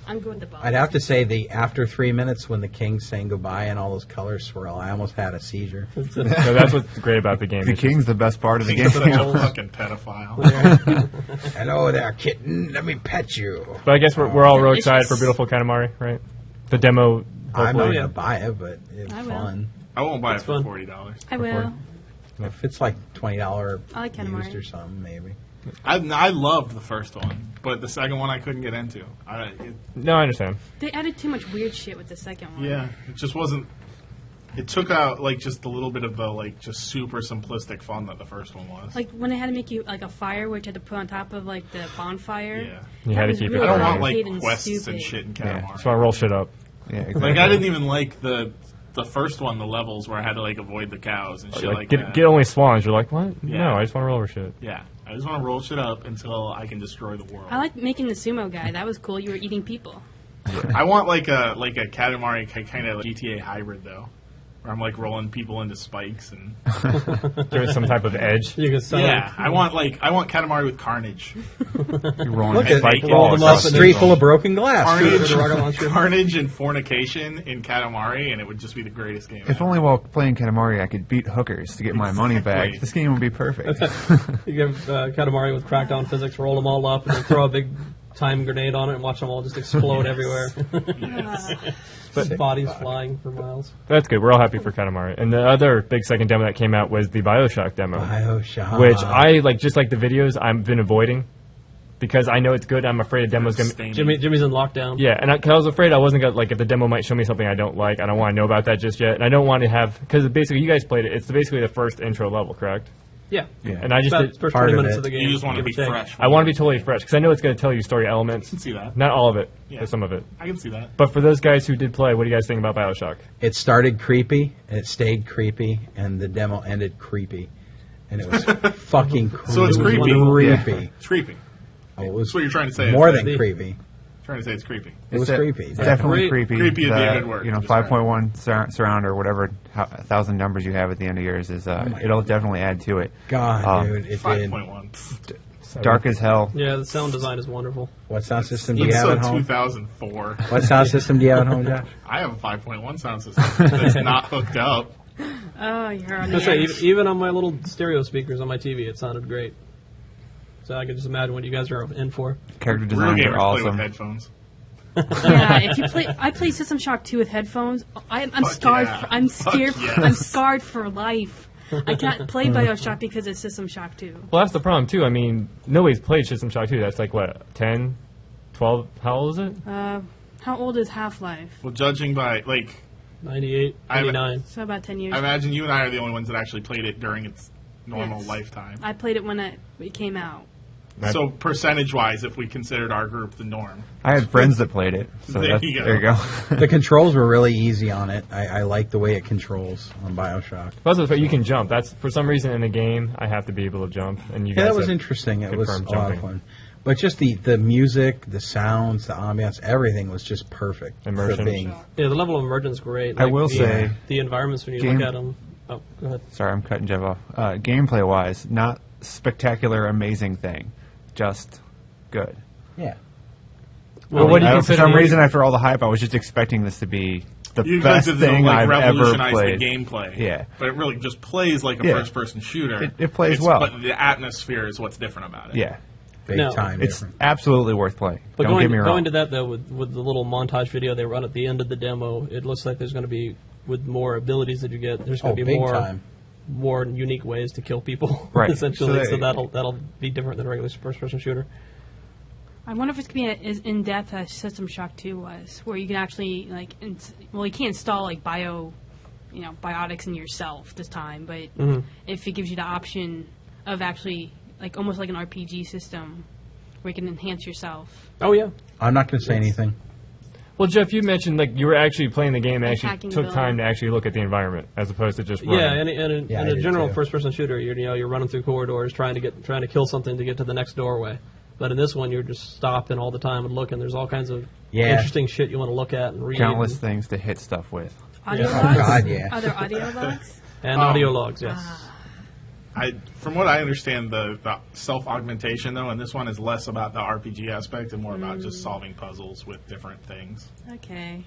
I'm good with the boss. I'd have to say after 3 minutes when the king's saying goodbye and all those colors swirl, I almost had a seizure. So that's what's great about the game. The It's just- king's the best part of the game. He's such a fucking pedophile. Hello there, kitten. Let me pet you. But I guess we're all real Delicious. excited for Beautiful Katamari, right? The demo. I'm not hopefully- going to buy it, but it's I will. fun. I won't buy it for fun. $40. I will. If it's like $20 I like used Katamari. or something, maybe. I loved the first one, but the second one I couldn't get into. No, I understand. They added too much weird shit with the second one. Yeah, it just wasn't. It took out like just a little bit of the like just super simplistic fun that the first one was. Like when they had to make you like a fire, which you had to put on top of like the bonfire. Yeah. You That had to was keep it really I don't going. want like complicated and quests and stupid. shit in Yeah. Katamari. Just want to roll shit up. Yeah, exactly. Like I didn't even like the first one, the levels where I had to like avoid the cows and shit like, Like, that. get only swans. You're like, what? Yeah. No, I just want to roll over shit. Yeah, I just want to roll shit up until I can destroy the world. I like making the sumo guy. That was cool. You were eating people. I want like a Katamari kind of GTA hybrid though, where I'm like rolling people into spikes and Give it some type of edge. You can sell yeah, I want Katamari with carnage, You're rolling Look a at spike it. ball Roll them across up the and Street full of broken glass. carnage and fornication in Katamari, and it would just be the greatest game. If ever. only while playing Katamari I could beat hookers to get my money back. Exactly. This game would be perfect. You give Katamari with crackdown physics, roll them all up, and then throw a big time grenade on it and watch them all just explode everywhere. But bodies flying for miles. That's good. We're all happy for Katamari. And the other big second demo that came out was the Bioshock demo, Bioshock. which I like. Just like the videos, I've been avoiding because I know it's good. I'm afraid the demo's gonna. Staining. Jimmy's in lockdown. Yeah, and 'cause I was afraid I wasn't gonna like if the demo might show me something I don't like. I don't want to know about that just yet, and I don't want to have because basically you guys played it. It's basically the first intro level, correct? Yeah. Yeah. And I just About did, the first part 20 of minutes it. of the game. You just want to give be or take. fresh. I want to be totally fresh because I know it's going to tell you story elements. I can see that. Not all of it, Yeah. but some of it. I can see that. But for those guys who did play, what do you guys think about Bioshock? It started creepy, and it stayed creepy, and the demo ended creepy. And it was fucking creepy. So it's creepy. Creepy. It's creepy. Oh, it was That's what you're trying to say. more isn't than it? creepy. Trying to say it's creepy. It was creepy. It's definitely Creep- creepy. creepy would be a The, good word You know, to describe 5.1 surround or whatever 1,000 numbers you have at the end of yours is it'll definitely add to it. God, dude, it did. 5.1. Dark as hell. Yeah, the sound design is wonderful. What sound system do you It's have so at home? 2004. What sound system do you have at home, Josh? I have a 5.1 sound system that's not hooked up. Oh, you're on the That's right. edge. Even on my little stereo speakers on my TV, it sounded great. So I can just imagine what you guys are in for. Character Real designs gamers are play with awesome. headphones. Yeah, if you play, I play System Shock 2 with headphones. I'm Fuck scarred. yeah. I'm Fuck scared. yes. I'm scarred for life. I cannot play Bioshock because it's System Shock 2. Well, that's the problem, too. I mean, nobody's played System Shock 2. That's like, what, 10, 12? How old is it? How old is Half-Life? Well, judging by, like, 98, I'm- 99. So about 10 years. I imagine you and I are the only ones that actually played it during its normal Yes. lifetime. I played it when it came out. So percentage-wise, if we considered our group the norm, I had friends that played it. So There that's, you go. there you go. The controls were really easy on it. I like the way it controls on Bioshock. Plus, the fact you can jump. That's for some reason in a game, I have to be able to jump. And you Yeah, guys that was have interesting. It was a confirmed lot of jumping. fun. But just the music, the sounds, the ambiance, everything was just perfect. Immersion. For being, Yeah, the level of immersion's great. I will the, say- the environments when you Game- look at them. Oh, go ahead. Sorry, I'm cutting Jeff off. Gameplay-wise, not spectacular, amazing thing. Just good. yeah. Well, what do you For consider some the- reason, after all the hype, I was just expecting this to be the you best expected thing to like I've ever revolutionize played. the gameplay. Yeah. but it really just plays like a Yeah. first-person shooter. It plays It's- well. but the atmosphere is what's different about it. Yeah, Big No, time it's different. absolutely worth playing. But Don't going, get me wrong. going to that, though, with the little montage video they run at the end of the demo, it looks like there's going to be, with more abilities that you get, there's going Oh, to be big more time. more unique ways to kill people, Right. essentially. So So, they- that'll be different than a regular first-person shooter. I wonder if it's going to be as in depth as System Shock 2 was, where you can actually like, well, you can't install like biotics in yourself this time, but if it gives you the option of actually like almost like an RPG system where you can enhance yourself. Oh, yeah. I'm not going to say anything. Well, Jeff, you mentioned like you were actually playing the game and Like actually hacking the took building. time to actually look at the environment as opposed to just running. Yeah, and Yeah, in I a did general too. first-person shooter, you're running through corridors trying to kill something to get to the next doorway. But in this one, you're just stopping all the time and looking. There's all kinds of Yeah. interesting shit you want to look at and read. Countless things to hit stuff with. Audio Yeah. logs? God, yeah. Are there audio logs? And audio logs, yes. From what I understand, the self-augmentation, though, in this one is less about the RPG aspect and more about just solving puzzles with different things. Okay.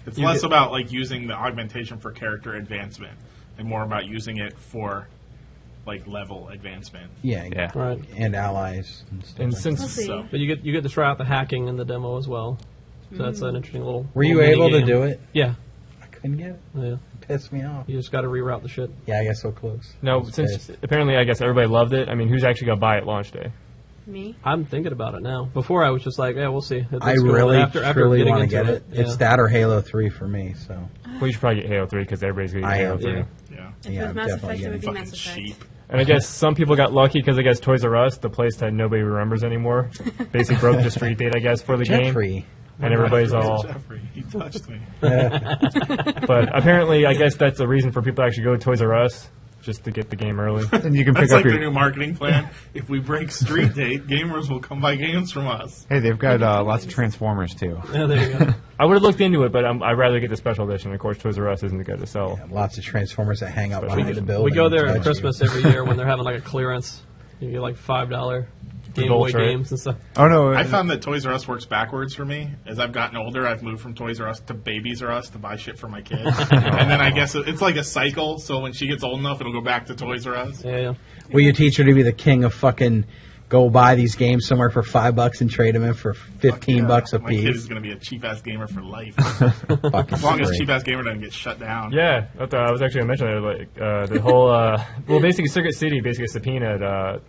It's less about, like, using the augmentation for character advancement and more about using it for, like, level advancement. Yeah. Right. And allies. And stuff And like since We'll see. So, But you get to try out the hacking in the demo as well. So that's an interesting little. Were you little able to mini-game. do it? Yeah. I couldn't get it. Yeah. It pissed me off. You just got to reroute the shit. Yeah, I got so close. I no, was since pissed. apparently I guess everybody loved it. I mean, who's actually gonna buy it launch day? Me? I'm thinking about it now. Before I was just like, yeah, we'll see. It looks I good. really, after truly getting want to into get it. It's yeah. that or Halo 3 for me, so. Well, you should probably get Halo 3 because everybody's gonna get I Halo am, 3. yeah. yeah. If Yeah, it was I'm Mass definitely Effect, it would be getting Mass Fucking Effect. cheap. And I guess some people got lucky because I guess Toys R Us, the place that nobody remembers anymore, basically broke the street date, I guess, for the game. Jeffrey. And everybody's all. Jeffrey, he touched me. But apparently, I guess that's a reason for people to actually go to Toys R Us, just to get the game early. And you can pick That's up like your. their new marketing plan. If we break street date, gamers will come buy games from us. Hey, they've got lots of Transformers too. Yeah, there you go. I would have looked into it, but I'd rather get the special edition. Of course, Toys R Us isn't good to sell. Lots of Transformers that hang out Especially behind the we building. We go there and at judge Christmas every year when they're having like a clearance. You get like $5 Game Boy Vulture. games and stuff. Oh no! I found that Toys R Us works backwards for me. As I've gotten older, I've moved from Toys R Us to Babies R Us to buy shit for my kids. And then I guess it's like a cycle, so when she gets old enough, it'll go back to Toys R Us. Yeah, yeah. you. Will you teach her to be the king of fucking go buy these games somewhere for $5 and trade them in for $15 a My kid is piece? going to be a cheap-ass gamer for life. Fucking As long as great. cheap-ass gamer doesn't get shut down. Yeah, I was actually going to mention that. Like the whole, well, basically Circuit City basically subpoenaed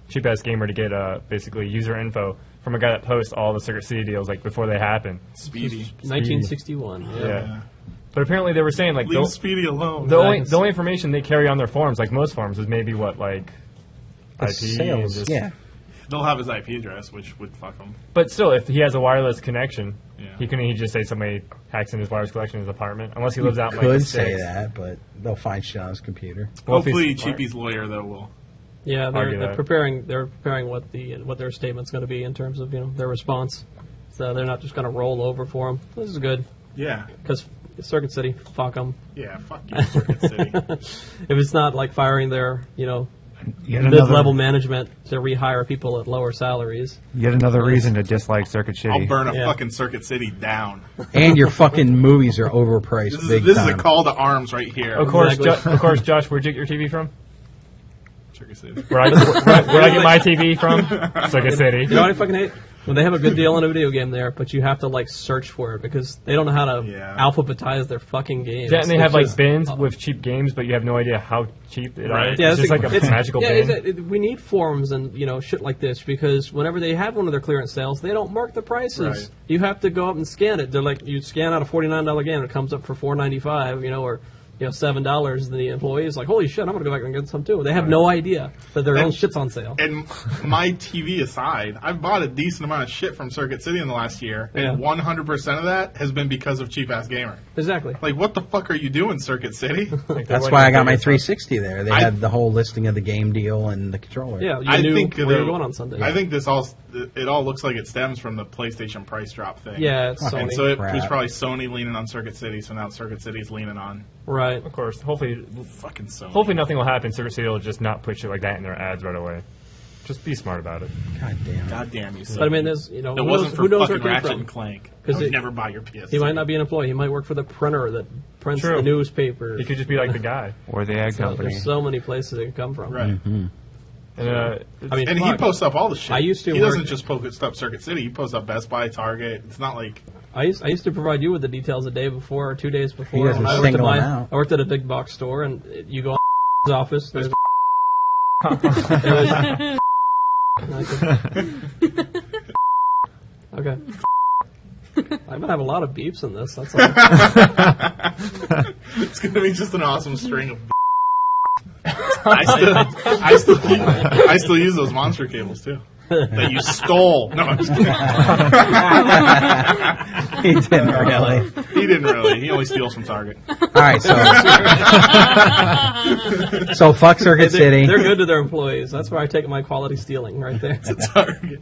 Cheap Ass Gamer to get basically user info from a guy that posts all the Circuit City deals like before they happen. Speedy. 1961. Yeah. Yeah. But apparently they were saying like Leave Speedy alone. the only information they carry on their forums, like most forums, is maybe what like IP. The sales, and just- yeah. They'll have his IP address, which would fuck him. But still, if he has a wireless connection, Yeah. he just say somebody hacks in his wireless connection in his apartment, unless he lives out in like Could the say sticks. that, but they'll find shit on his computer. Well, if he's Hopefully, smart. Cheapy's lawyer, though, will. Yeah, Argue they're that. preparing. They're preparing what their statement's going to be in terms of their response. So they're not just going to roll over for them. This is good Yeah. because Circuit City, fuck them. Yeah, fuck you, Circuit City. If it's not like firing their Yet mid-level management to rehire people at lower salaries. Yet another reason to dislike Circuit City. I'll burn a Yeah. fucking Circuit City down. And your fucking movies are overpriced big This is time. a call to arms right here. Of course, Exactly. of course, Josh, where'd you get your TV from? Circuit City. Where I get my TV from? Circuit City. You know what I fucking hate? When they have a good deal on a video game there, but you have to like search for it because they don't know how to Yeah. alphabetize their fucking games. Yeah, and they It's have like just- bins with cheap games, but you have no idea how cheap it Right. is. Yeah, it's just like a magical bin. We need forums and shit like this because whenever they have one of their clearance sales, they don't mark the prices. Right. You have to go up and scan it. They're like you scan out a $49 game, it comes up for $4.95, or $7. The employee is like, holy shit, I'm gonna go back and get some too. They have no idea that their own shit's on sale. And my TV aside, I've bought a decent amount of shit from Circuit City in the last year, and 100% of that has been because of Cheap Ass Gamer. Exactly. Like, what the fuck are you doing, Circuit City? That's why I got my 360 there. They had the whole listing of the game deal and the controller. Yeah, you I knew think where you're going on Sunday. I think it all looks like it stems from the PlayStation price drop thing. Yeah, it's Okay. Sony. And so it was Crap. probably Sony leaning on Circuit City, so now Circuit City's leaning on right. Of course, hopefully fucking Sony. nothing will happen. Circuit City will just not put shit like that in their ads right away. Just be smart about it. God damn. God damn you, Sony. But I mean, there's it who wasn't knows, for who knows where fucking it came Ratchet from? and Clank. 'Cause I would it- never buy your PS. He might not be an employee. He might work for the printer that prints True. the newspaper. He could just be like the guy. Or the egg So company. there's so many places it could come from. Right. And, I mean, And he fuck. posts up all the shit. I used to He work- doesn't just post up Circuit City. He posts up Best Buy, Target. It's not like I used to provide you with the details a day before or 2 days before. He doesn't When I worked at single them out. I worked at a big box store, and you go on his office. There's there was- okay. I'm gonna have a lot of beeps in this. That's all. it's going to be just an awesome string of. I still use those monster cables too. That you stole. No, I'm just kidding. He didn't really. He didn't really. He only steals from Target. All right, so fuck Circuit City. They're good to their employees. That's where I take my quality stealing right there. Target.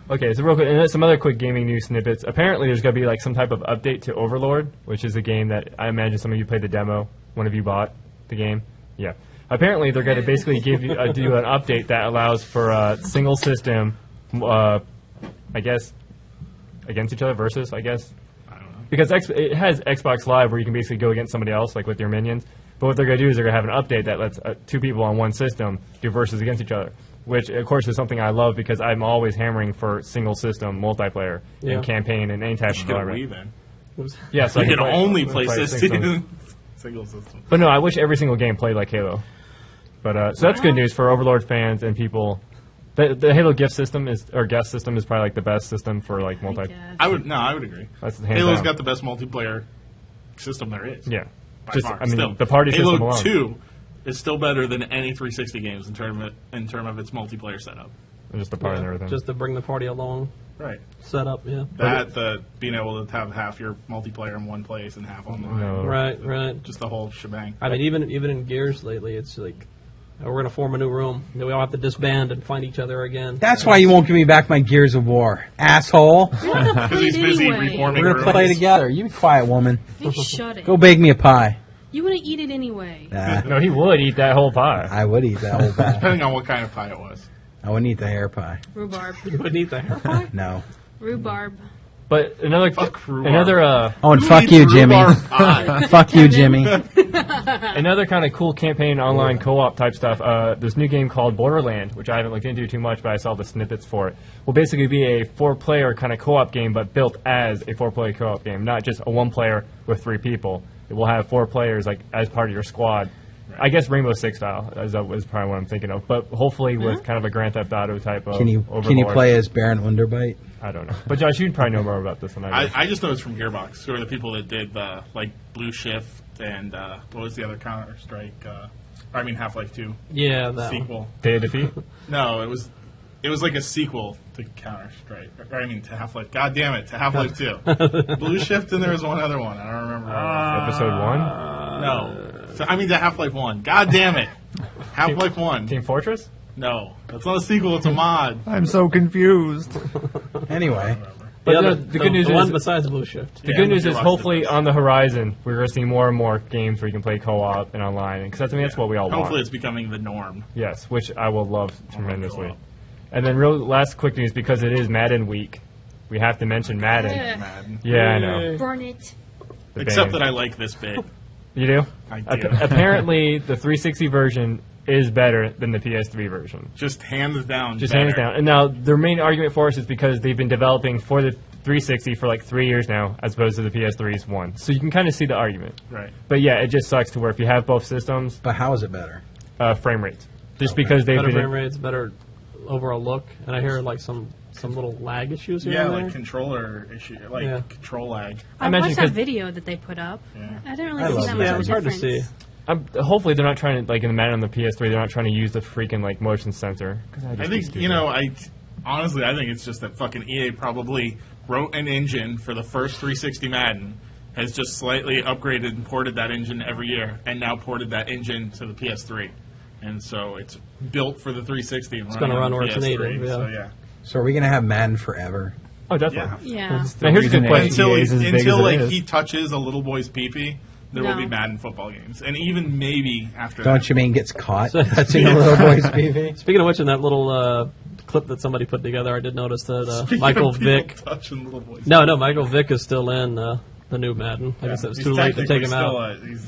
okay, so real quick, and some other quick gaming news snippets. Apparently, there's going to be like some type of update to Overlord, which is a game that I imagine some of you played the demo. One of you bought the game. Yeah. Apparently, they're going to basically do an update that allows for single system, I guess, against each other versus, I guess. I don't know. Because it has Xbox Live where you can basically go against somebody else, like with your minions. But what they're going to do is they're going to have an update that lets 2 people on one system do versus against each other, which, of course, is something I love because I'm always hammering for single system multiplayer and campaign and any type of Get a environment. Wii then. Yeah, so You I can only play systems. single system. But no, I wish every single game played like Halo. But so that's good news for Overlord fans and people. The Halo gift system is probably like the best system for like multi. I would agree. That's hands Halo's down. got the best multiplayer system there is. Yeah, By just far. I mean Still, the party Halo system alone. 2 is still better than any 360 games in term of its multiplayer setup. And just the party and everything. Just to bring the party along. Right. Setup, yeah. The being able to have half your multiplayer in one place and half online. No. Right. Just the whole shebang. I mean, even in Gears lately, it's like we're going to form a new room. Then we all have to disband and find each other again. That's why you won't give me back my Gears of War, asshole. Because he's busy reforming We're gonna play rooms. together. You be quiet, woman. You shut it. Go bake me a pie. You want to eat it anyway. Nah, No, he would eat that whole pie. I would eat that whole pie. Depending on what kind of pie it was. I wouldn't eat the hair pie. Rhubarb. You would need that. No. Rhubarb. But another rhubarb. Oh, and Who fuck eats you, Jimmy. rhubarb pie? Fuck you, Jimmy. Another kind of cool campaign online co-op type stuff. This new game called Borderland, which I haven't looked into too much, but I saw the snippets for it, will basically be a 4-player kind of co-op game, but built as a 4-player co-op game, not just a 1-player with 3 people. It will have 4 players like as part of your squad. I guess Rainbow Six style is probably what I'm thinking of, but hopefully with kind of a Grand Theft Auto type of Can you Overlord. play as Baron Underbite? I don't know. But Josh, you'd probably know more about this than I do. I just know it's from Gearbox, who are the people that did the Blue Shift and what was the other Counter-Strike? Half-Life 2 Yeah, that one. sequel. Day of Defeat? No, it was like a sequel to Counter-Strike. To Half-Life. God damn it, to Half-Life 2. Blue Shift, and there was one other one. I don't remember. Episode 1? No. To Half-Life 1. God damn it. Half-Life 1. Team Fortress? No. That's not a sequel, it's a mod. I'm so confused. Anyway. But Yeah, the good news the is one besides Blue Shift. the Yeah, good news is Gearbox hopefully did this. on the horizon we're going to see more and more games where you can play co-op and online because that's what we all Hopefully want. it's becoming the norm. Yes, which I will love tremendously. co-op. And then real last quick news because it is Madden week. We have to mention Madden. Madden. Yeah, I know. Burn it. The Except band. that I like this bit. You do? I do. Apparently, the 360 version is better than the PS3 version. Just hands down. Just better. hands down. And now, their main argument for us is because they've been developing for the 360 for like 3 years now, as opposed to the PS3's one. So you can kind of see the argument. Right. But yeah, it just sucks to where if you have both systems, But how is it better? frame rates. Just because they've Better been... frame rates, better overall look, and I hear like some little lag issues here. Yeah, and like there. controller issue, Yeah. control lag. I imagine watched that 'cause- video that they put up. Yeah. I didn't really I see love that it. much Yeah, of it a was hard to difference. see. hopefully they're not trying to, like in the Madden on the PS3, they're not trying to use the freaking like motion sensor. 'Cause that'd I just be think, stupid. honestly, I think it's just that fucking EA probably wrote an engine for the first 360 Madden, has just slightly upgraded and ported that engine every year, and now ported that engine to the PS3. And so it's built for the 360 and It's gonna running on run where the it's PS3. needed, yeah. So, yeah. So are we going to have Madden forever? Oh, definitely. Yeah. Yeah. Now here's a good reason question. Until, EA is as big until as it like is. he touches a little boy's pee-pee, there will No. be Madden football games. And even maybe after Don't that. you mean gets caught touching a little boy's PV? Speaking of which, in that little clip that somebody put together, I did notice that Speaking Michael of people Vick. touching little boys. No, Michael Vick is still in the new Madden. I guess it was He's too late to take technically him still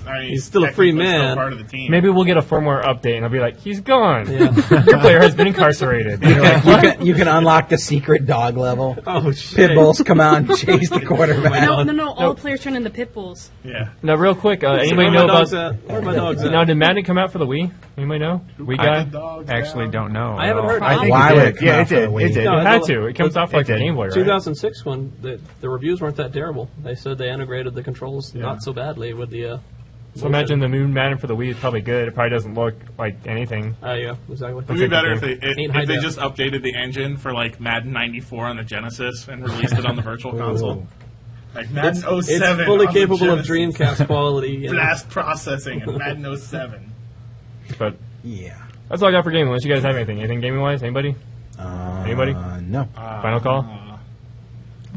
out. he's still a free technically still man. part of the team. Maybe we'll get a firmware update and I'll be like, he's gone. Yeah. Your player has been incarcerated. And you're like, You can unlock the secret dog level. Oh shit! Pit bulls come out and chase the quarterback. No, all the players turn into pit bulls. Yeah. now, real quick, anybody Where know my dogs about... at? Where my dogs Now, at? did Madden come out for the Wii? Anybody know? Wii guy? Dogs Actually, down. don't know. I haven't heard. I think Why it would did. it come Yeah, out it for the did. Wii? It did. No, It had to. It comes off like it the did. Game Boy, right? 2006 one, the reviews weren't that terrible. They said they integrated the controls not so badly with the. So imagine the new Madden for the Wii is probably good. It probably doesn't look like anything. Yeah, exactly. It would be better if Ain't high they def. just updated the engine for like Madden 94 on the Genesis and released it on the Virtual Console. Like Madden 07. It's fully on the capable of Genesis. Dreamcast quality. You know. Blast processing in Madden 07. But Yeah. that's all I got for gaming. Unless you guys have anything. Anything gaming-wise? Anybody? Anybody? No. Final call?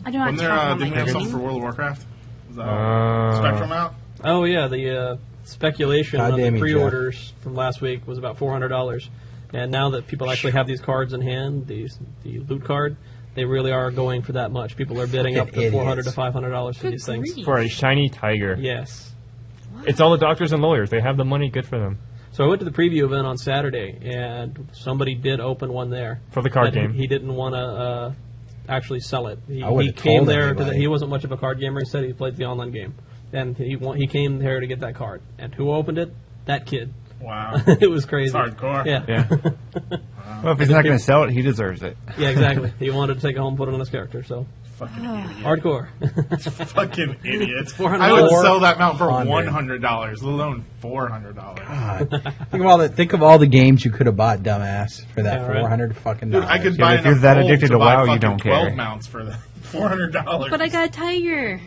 I don't have Wasn't to there, talk about didn't we my have something gaming. for World of Warcraft? Was Spectrum out? Oh yeah, the speculation on Goddamn the you, Jeff. pre-orders from last week was about $400. And now that people actually have these cards in hand, the loot card, they really are going for that much. People are bidding up to $400 to $500 for these things. grief. For a shiny tiger. Yes. It's all the doctors and lawyers. They have the money. Good for them. So I went to the preview event on Saturday, and somebody did open one there. For the card But game. He didn't want to actually sell it. I He would've came told there. anybody. He wasn't much of a card gamer. He said he played the online game. And he came there to get that card. And who opened it? That kid. Wow. It was crazy. It's hardcore. Yeah. Yeah. Well, if he's not going to sell it, he deserves it. Yeah, exactly. He wanted to take it home and put it on his character, so Fucking idiot. hardcore. Fucking idiot. $400. I would sell that mount for $400. $100, let alone $400. God. Think of all the games you could have bought, dumbass, for that Yeah, right. $400 fucking Dude, dollars. I could Yeah, buy if you're enough that gold addicted to buy WoW, you fucking don't 12 care. mounts for the $400. But I got a tiger.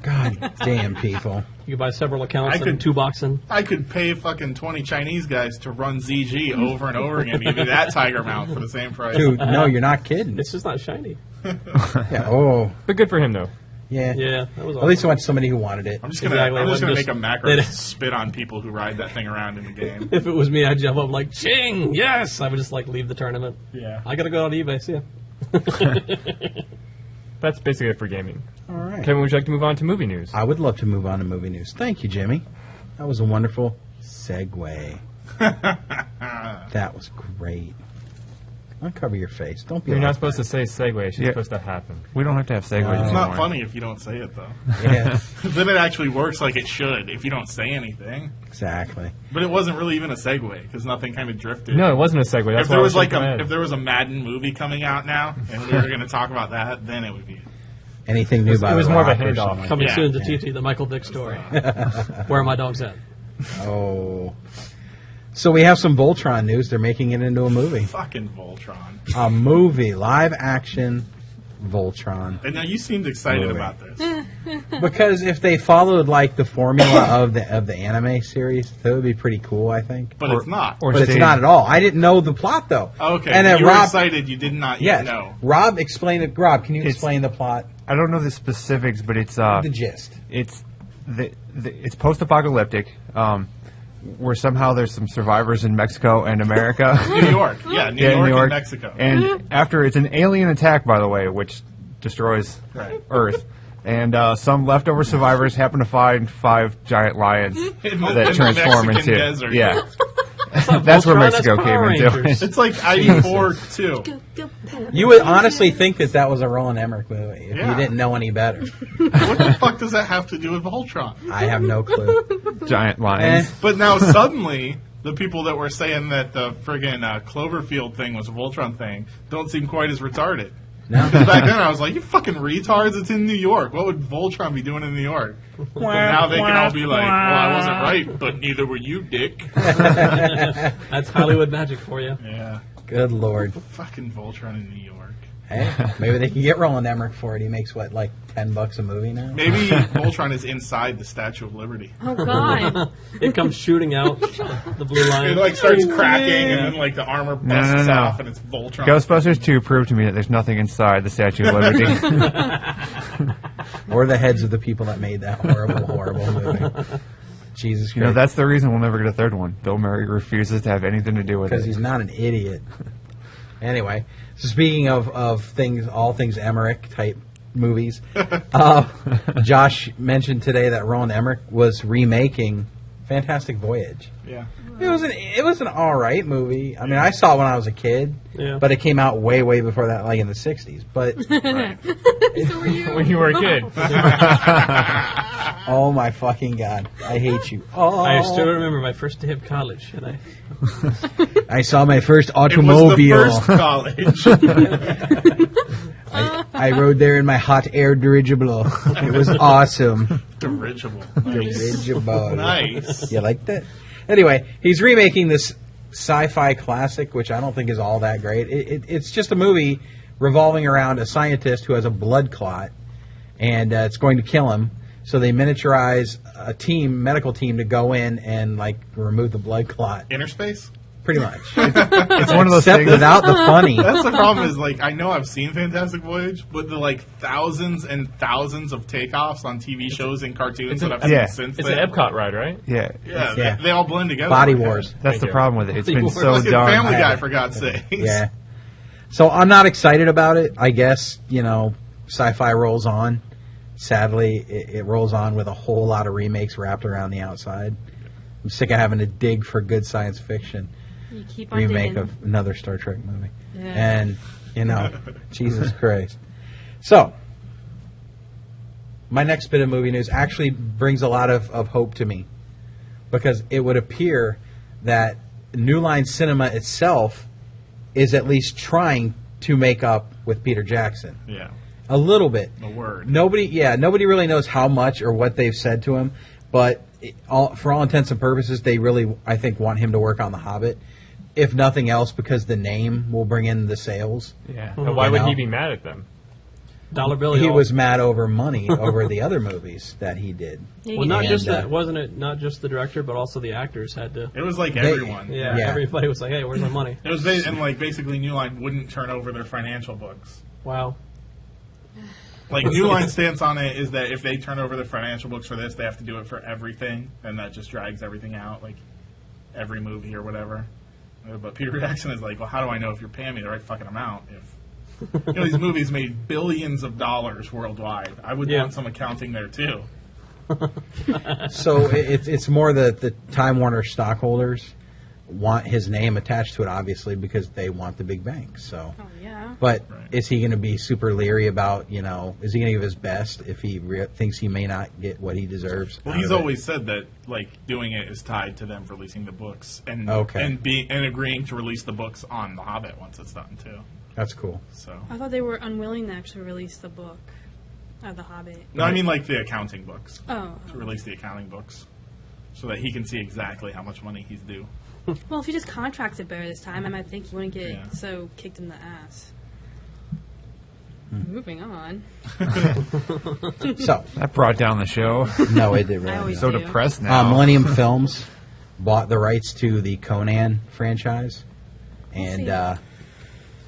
God damn people. You can buy several accounts I and could- 2-boxing. I could pay fucking 20 Chinese guys to run ZG over and over again to give me that tiger mount for the same price. Dude, no, you're not kidding. It's just not shiny. Yeah, oh, But good for him, though. yeah. Yeah, that was At least I awesome. went to somebody who wanted it. I'm just gonna, Exactly. I'm just It gonna wasn't make a just- macro they- spit on people who ride that thing around in the game. If it was me, I'd jump up like, ching, yes! I would just like leave the tournament. Yeah. I gotta go on eBay, see ya. That's basically it for gaming. All right. Kevin, would you like to move on to movie news? I would love to move on to movie news. Thank you, Jimmy. That was a wonderful segue. That was great. Uncover your face. Don't be You're not like supposed to say segue. It's Yeah. supposed to happen. We don't have to have segues No. It's anymore. not funny if you don't say it, though. that. Yes, Then it actually works like it should if you don't say anything. exactly. But it wasn't really even a segue because nothing kind of drifted. No, it wasn't a segue. That's If why there I was like shaking my a, head. if there was a Madden movie coming out now and we were going to talk about that, then it would be. Anything new by it was The more of a Rock or handoff. something? Coming Yeah. soon to TT, the Michael Vick story. Where are my dogs at? Oh. So we have some Voltron news. They're making it into a movie. Fucking Voltron. A movie, live action Voltron. And now you seemed excited Movie. about this. Because if they followed like the formula of the anime series, that would be pretty cool, I think. But it's not. or But it's stayed- not at all. I didn't know the plot though. Okay. And then you were Rob, excited. You did not yet yes, know. Rob explain it. Rob, can you It's- explain the plot, I don't know the specifics, but it's the gist? it's it's post-apocalyptic. Where somehow there's some survivors in Mexico and America. New York. Yeah, New York and Mexico. And after it's an alien attack, by the way, which destroys Right. Earth. And some leftover survivors happen to find 5 giant lions In that the transform Mexican into desert. Yeah. That's where Voltron, Mexico that's came Power into Rangers. it. It's like ID4 too. You would honestly think that was a Roland Emmerich movie if you Yeah. didn't know any better. What the fuck does that have to do with Voltron? I have no clue. Giant lions. But now suddenly, the people that were saying that the friggin' Cloverfield thing was a Voltron thing don't seem quite as retarded. No. Because back then I was like, you fucking retards, it's in New York. What would Voltron be doing in New York? But now they can all be like, well, I wasn't right, but neither were you, dick. That's Hollywood magic for you. Yeah. Good Lord. Fucking Voltron in New York. Hey, maybe they can get Roland Emmerich for it. He makes what, like $10 a movie now? Maybe Voltron is inside the Statue of Liberty. Oh God. It comes shooting out the blue line. It like starts cracking and then like the armor busts no. off and it's Voltron. Ghostbusters 2 proved to me that there's nothing inside the Statue of Liberty. Or the heads of the people that made that horrible, horrible movie. Jesus Christ. You know, that's the reason we'll never get a third one. Bill Murray refuses to have anything to do with Because it. he's not an idiot. Anyway, so speaking of things, all things Emmerich type movies, Josh mentioned today that Roland Emmerich was remaking Fantastic Voyage. Yeah. It was an all right movie. I mean, I saw it when I was a kid, Yeah. but it came out way before that, like in the '60s. But When you were a kid. oh my fucking god, I hate you. Oh, I still remember my first day of college, and I saw my first It was automobile. the first college. I rode there in my hot air dirigible. It was awesome. Dirigible. Nice. Dirigible. Nice. You like that? Anyway, he's remaking this sci-fi classic, which I don't think is all that great. It's just a movie revolving around a scientist who has a blood clot, and it's going to kill him. So they miniaturize a medical team, to go in and like remove the blood clot. Inner space? pretty much. It's one of those Except things. without the funny. That's the problem is, like, I know I've seen Fantastic Voyage, but the, like, thousands and thousands of takeoffs on TV shows and cartoons that I've yeah. seen since It's then. an Epcot ride, right? Yeah. Yeah, Yeah. They all blend together. Body like that. Wars. That's Thank the you. problem with it. It's been It's so Look at darn. Family Guy, Yeah. for God's sakes. Yeah. So I'm not excited about it. I guess, sci-fi rolls on. Sadly, it rolls on with a whole lot of remakes wrapped around the outside. I'm sick of having to dig for good science fiction You keep on remake digging. of another Star Trek movie. Yeah. And, Jesus Christ. So, my next bit of movie news actually brings a lot of hope to me. Because it would appear that New Line Cinema itself is at least trying to make up with Peter Jackson. Yeah. A little bit. The word. Nobody really knows how much or what they've said to him, but for all intents and purposes, they really, I think, want him to work on The Hobbit. If nothing else, because the name will bring in the sales. Yeah. And why would know? he be mad at them? Dollar bill. He y'all. was mad over money over the other movies that he did. Yeah, Well, not And, just that. Wasn't it not just the director, but also the actors had to. It was like They- everyone. Yeah, Yeah. everybody was like, "Hey, where's my money?" It was and like basically New Line wouldn't turn over their financial books. Wow. Like New Line's stance on it is that if they turn over their financial books for this, they have to do it for everything, and that just drags everything out, like every movie or whatever. But Peter Jackson is like, well, how do I know if you're paying me the right fucking amount? If these movies made billions of dollars worldwide, I would Yeah. want some accounting there too. So it's more the Time Warner stockholders want his name attached to it, obviously, because they want the big bank. So, Oh, yeah. but Right. is he going to be super leery about, is he going to give his best if he thinks he may not get what he deserves? Well, out he's of it? always said that like doing it is tied to them releasing the books and Okay. and agreeing to release the books on The Hobbit once it's done too. That's cool. So I thought they were unwilling to actually release the book of The Hobbit. no, I mean like the accounting books. Oh. To release the accounting books, so that he can see exactly how much money he's due. Well, if he just contracts it better this time, I might think he wouldn't get Yeah. so kicked in the ass. Hmm. Moving on. So, That brought down the show. no, it did I really. always So do. depressed now. Millennium Films bought the rights to the Conan franchise, and see.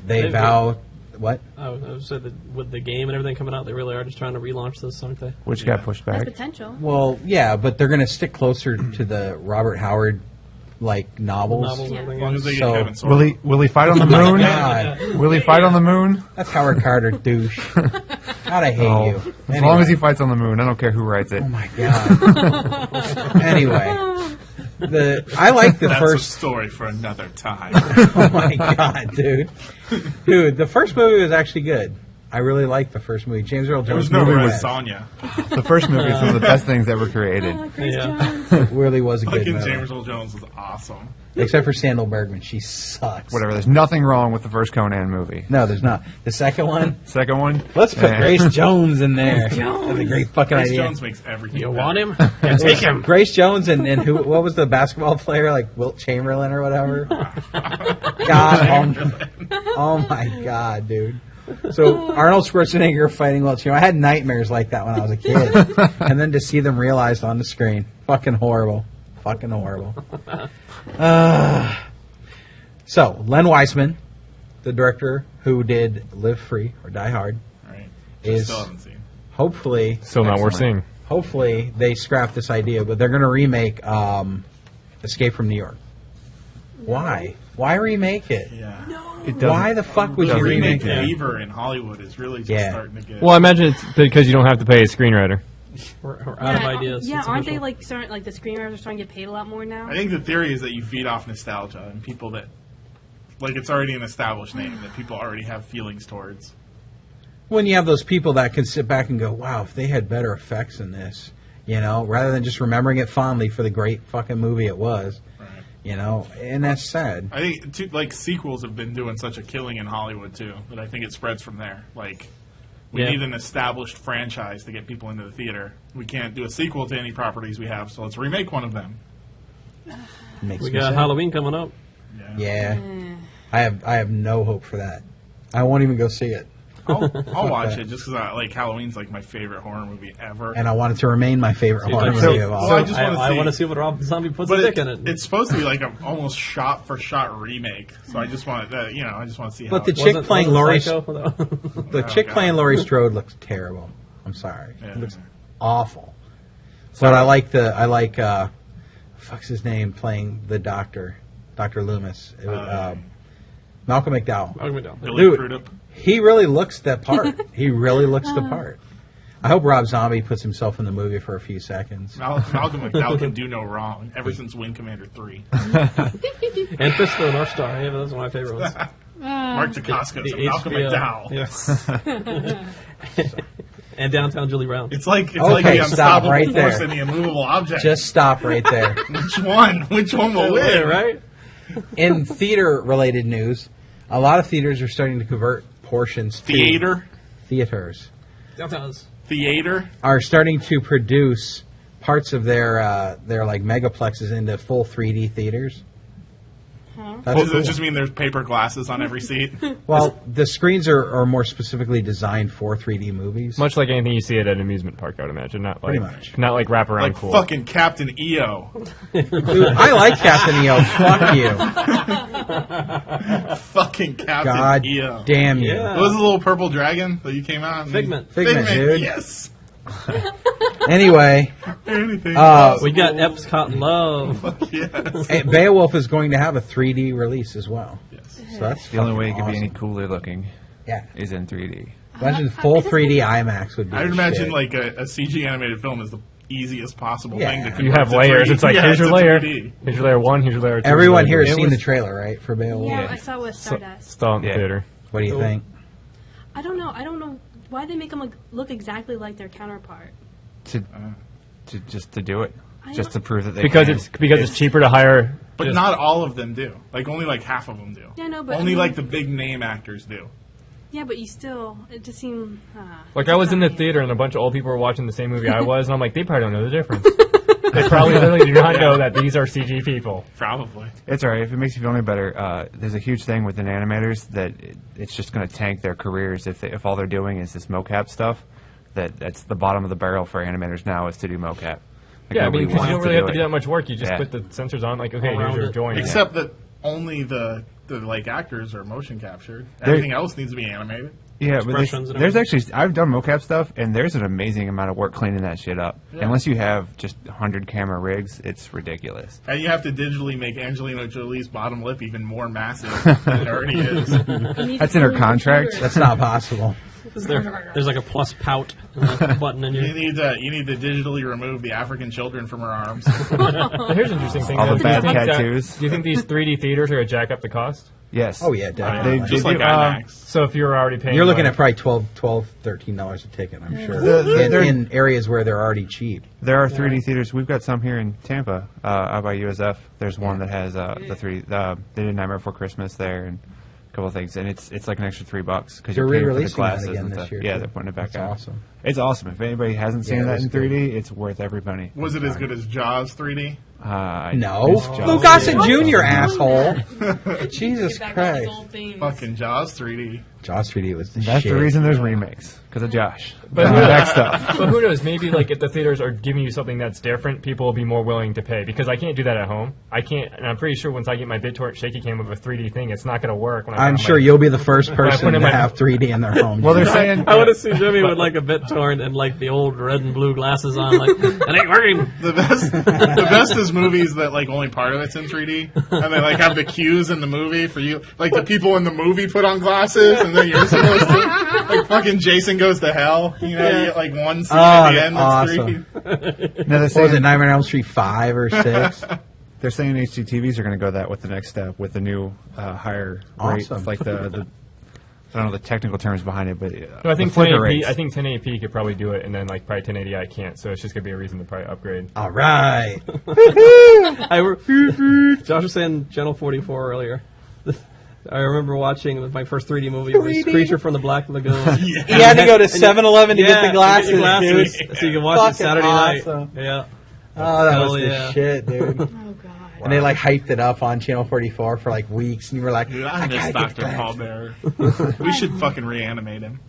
they They've vow what? I was said that with the game and everything coming out, they really are just trying to relaunch this, aren't they? Which got pushed That's back. potential. Well, yeah, but they're going to stick closer to the Robert Howard novels. Novels Yeah. and As everything. long as they get So- Kevin Sorbo. Will he fight on the moon? God, Will he fight on the moon? that's Howard Carter, douche. God, I hate Oh, you. as Anyway. long as he fights on the moon, I don't care who writes it. Oh my god. Anyway, I like the That's first. a story for another time. Oh my god, dude. The first movie was actually good. I really liked the first movie. James Earl There Jones was no movie Red was Sonja. The first movie is one of the best things ever created. Yeah. really was a good Fucking movie. James Earl Jones was awesome. Except for Sandal Bergman, she sucks. Whatever. There's nothing wrong with the first Conan movie. No, there's not. The second one, Second one. let's put eh. Grace Jones in there. That's a great fucking Grace idea. Jones makes everything. You better. want him? Yeah, take him. Grace Jones and who? What was the basketball player like Wilt Chamberlain or whatever? God, oh my God, dude. So Arnold Schwarzenegger fighting Wilt Chamberlain. I had nightmares like that when I was a kid, and then to see them realized on the screen, fucking horrible, fucking horrible. So Len Wiseman, the director who did Live Free or Die Hard, Right. Is- Still haven't seen. hopefully. Still not worth Excellent. seeing. Hopefully they scrap this idea, but they're going to remake Escape from New York. Why? Why remake it? Yeah. It doesn't- Why the fuck would The you remake remake it? fever in Hollywood is really just Yeah. starting to get. Well, I imagine it's because you don't have to pay a screenwriter. We're out of ideas. Yeah, It's aren't they official. like starting like the screenwriters are starting to get paid a lot more now? I think the theory is that you feed off nostalgia and people that, like, it's already an established name that people already have feelings towards. When you have those people that can sit back and go, wow, if they had better effects in this, rather than just remembering it fondly for the great fucking movie it was, Right. and that's sad. I think sequels have been doing such a killing in Hollywood too that I think it spreads from there. Like, we Yeah. need an established franchise to get people into the theater. We can't do a sequel to any properties we have, so let's remake one of them. Makes We me got sad. Halloween coming up. Yeah. I have no hope for that. I won't even go see it. I'll watch it just because like Halloween's like my favorite horror movie ever. And I want it to remain my favorite horror movie of all. So I just want to see. I want to see what Rob Zombie puts But a dick in it. it's supposed to be like an almost shot-for-shot remake. So I just want to, I just want to see. But how the it- chick playing Laurie, Psycho, the chick playing Laurie Strode looks terrible. I'm sorry, Yeah. it looks awful. But I like fuck's his name playing the Doctor Loomis. It was, Malcolm McDowell. Billy Dude, Crudup. he really looks that part. He really looks the part. I hope Rob Zombie puts himself in the movie for a few seconds. Malcolm McDowell can do no wrong. Ever since Wing Commander 3, and Fist of the North Star. Yeah, that's one of my favorite ones. Mark Dacascos The and Malcolm HBO. McDowell. Yes. And Downtown Julie Brown. It's like Okay, the stop unstoppable right force there. and the immovable object. Just stop right there. Which one? Which one will win? right? In theater-related news, a lot of theaters are starting to convert portions to theaters. Downtown's. Theater. Are starting to produce parts of their like megaplexes into full 3D theaters. That's Does cool. it just mean there's paper glasses on every seat? Well, the screens are more specifically designed for 3D movies. Much like anything you see at an amusement park, I would imagine. Not like Pretty much. not like wraparound Like cool. fucking Captain EO. Dude, I like Captain EO. Fuck you. Fucking Captain God EO. damn you. Yeah. What was the little purple dragon that you came out? and- Figment. Figment, dude. Yes. Anyway, Anything. We got Epcot Love. Yes. Beowulf is going to have a 3D release as well. Yes. So that's The only way it fucking could be any awesome. cooler looking Yeah. is in 3D. Imagine full 3D IMAX would be I would the imagine shit. like a CG animated film is the easiest possible Yeah. thing to You convert You have to layers. 3D. It's like Yeah, here's your it's layer. 3D. Here's your layer 1. Here's your layer 2. Everyone here has It seen was- the trailer, right, for Beowulf? Yeah, Yeah. I saw it with Stardust. Still in the Yeah. theater. What do you think? I don't know why they make them look exactly like their counterpart. To do it, I just to don't- prove that they Because can. it's cheaper to hire. But just- not all of them do. Like only like half of them do. Yeah, no, but only I mean- like the big name actors do. Yeah, but you still, it just seemed. Like I was in the theater and a bunch of old people were watching the same movie I was, and I'm like, they probably don't know the difference. They probably literally do not know that these are CG people. Probably. It's all right. If it makes you feel any better, there's a huge thing within animators that it's just going to tank their careers if all they're doing is this mocap stuff. That's the bottom of the barrel for animators now is to do mocap. Like, Yeah, I mean, nobody because you wants don't really have to it. do that much work. You just Yeah. put the sensors on, like, okay, here's Around your it. joint. Except that only the like actors are motion captured. Everything else needs to be animated. Yeah, but Expressions and there's actually I've done mocap stuff, and there's an amazing amount of work cleaning that shit up. Yeah. Unless you have just 100 camera rigs, it's ridiculous. And you have to digitally make Angelina Jolie's bottom lip even more massive than it already is. That's in her contract. That's not possible. There's like a plus pout button in You your. need to digitally remove the African children from her arms. But here's an interesting thing. All though. the Do you bad think that- tattoos. Do you think these 3D theaters are going to jack up the cost? Yes. Oh, yeah, definitely. They Just do, like IMAX. So if you're already paying... You're looking like- at probably $12, $13 a ticket, I'm sure. They're- In areas where they're already cheap. There are 3D theaters. We've got some here in Tampa, out by USF. There's one that has the 3D. They did Nightmare Before Christmas there and a couple of things, and it's like an extra $3 because They're you're paying for the re-releasing that glasses again and this stuff. year, Yeah, too. they're putting it back That's out. awesome. It's awesome. If anybody hasn't seen Yeah, it that was in good. 3D, it's worth every penny. Was it as good as Jaws 3D? No. It's Jaws. Lou Gossett Oh. Jr., asshole. Jesus Get back on these Christ. old themes. Fucking Jaws 3D. Jaws 3D was the That's shit. the reason there's remakes, because of Josh. But But back stuff. But who knows? Maybe like if the theaters are giving you something that's different, people will be more willing to pay. Because I can't do that at home. I can't, and I'm pretty sure once I get my BitTorrent shaky cam with a 3D thing, it's not going to work. When I I'm put sure my- you'll be the first put person in to my- have 3D in their home. Well, they're saying I want to see Jimmy with like a BitTorrent and like the old red and blue glasses on. Like, it ain't working. The best is movies that like only part of it's in 3D, and they like have the cues in the movie for you. Like the people in the movie put on glasses, and then you're supposed to. Like fucking Jason Goes to Hell. You know, you get like one scene at the end that's awesome. 3D. no, they're What was it, saying, Nightmare on Elm Street 5 or 6? they're saying HDTVs are going to go that with the next step with the new higher rate, Awesome. like the I don't know the technical terms behind it, but So I think the flicker 1080p. rates. I think 1080p could probably do it, and then like probably 1080i can't. So it's just gonna be a reason to probably upgrade. All right. Josh was saying Channel 44 earlier. I remember watching my first 3D movie. It was 3D? Creature from the Black Lagoon. You had to go to 7-Eleven to get the glasses, get your glasses, dude. so you can watch Fucking it Saturday awesome. night. Yeah. Oh, that Hell was the yeah. shit, dude. Oh, God. And they like hyped it up on Channel 44 for like weeks, and you were like, Dude, I I miss gotta get Dr. that. Paul Bear. We should fucking reanimate him.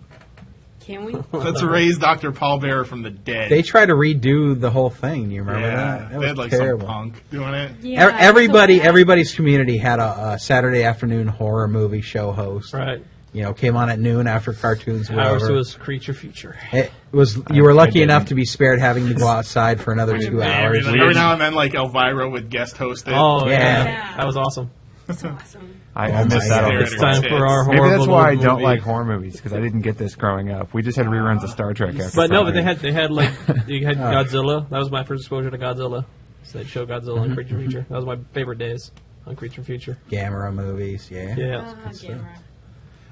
Can we? Let's raise Dr. Paul Bearer from the dead. They tried to redo the whole thing. Do you remember yeah, that? It they was had like terrible. some punk doing it. Yeah, Everybody, so bad. everybody's community had a Saturday afternoon horror movie show host. Right. You know, came on at noon after cartoons were Ours over. was Creature Feature. It was you were lucky didn't. enough to be spared having to go outside for another 2 hours. Every now and then, like Elvira would guest host it. Oh, Yeah. yeah. That was awesome. That's awesome. I missed that. God. all. It's time for our Maybe horrible that's why I movie. don't like horror movies, because I didn't get this growing up. We just had reruns of Star Trek after. But no, but Friday. they had like you had Godzilla. That was my first exposure to Godzilla. So they'd show Godzilla on Creature Feature. That was my favorite days on Creature Feature. Gamera movies, yeah. Yeah. Gamera.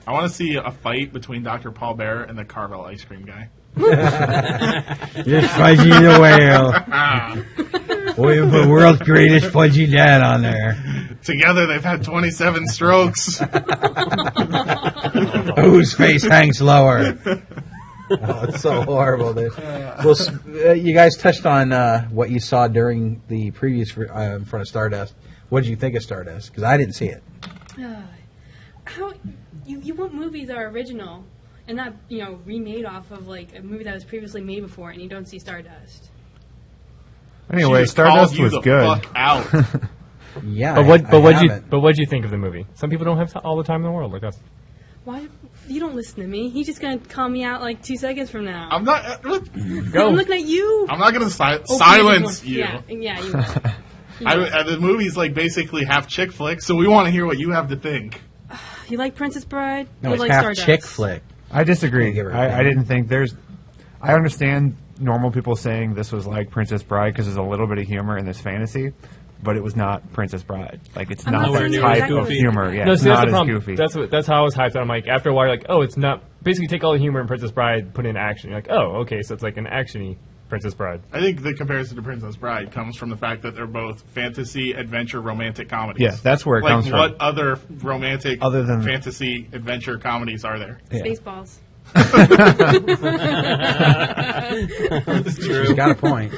I want to see a fight between Dr. Paul Bearer and the Carvel ice cream guy. Just Fudgy the Whale. We put world's greatest Fudgy Dad on there. Together, they've had 27 strokes. Whose face hangs lower? Oh, it's so horrible, dude. Well, you guys touched on what you saw during the previous in front of Stardust. What did you think of Stardust? Because I didn't see it. How you want movies that are original and not remade off of like a movie that was previously made before, and you don't see Stardust. Anyway, She just called Stardust you was the good. fuck out. Yeah, But I what'd haven't. you think of the movie? Some people don't have all the time in the world like us. Why you don't listen to me? He's just gonna call me out like 2 seconds from now. I'm not. Go. I'm looking at you. I'm not going to Oh, silence you. Yeah, you will. The movie's like basically half chick flick, so we want to hear what you have to think. You like Princess Bride? No, you it's like half Stardust? chick flick. I disagree. Give her a I thing. didn't think there's. I understand normal people saying this was like Princess Bride because there's a little bit of humor in this fantasy, but it was not Princess Bride. Like it's I'm not not that saying it was type exactly of like humor. that. Yeah, No, it's see, that's not the as problem. goofy. That's how I was hyped on. I'm like, after a while, you're like, oh, it's not. Basically, take all the humor in Princess Bride, put in action. You're like, oh, okay, so it's like an actiony Princess Bride. I think the comparison to Princess Bride comes from the fact that they're both fantasy, adventure, romantic comedies. Yes, that's where it like, comes from. what other romantic, Other than- fantasy, adventure comedies are there? Yeah. Spaceballs. She's got a point.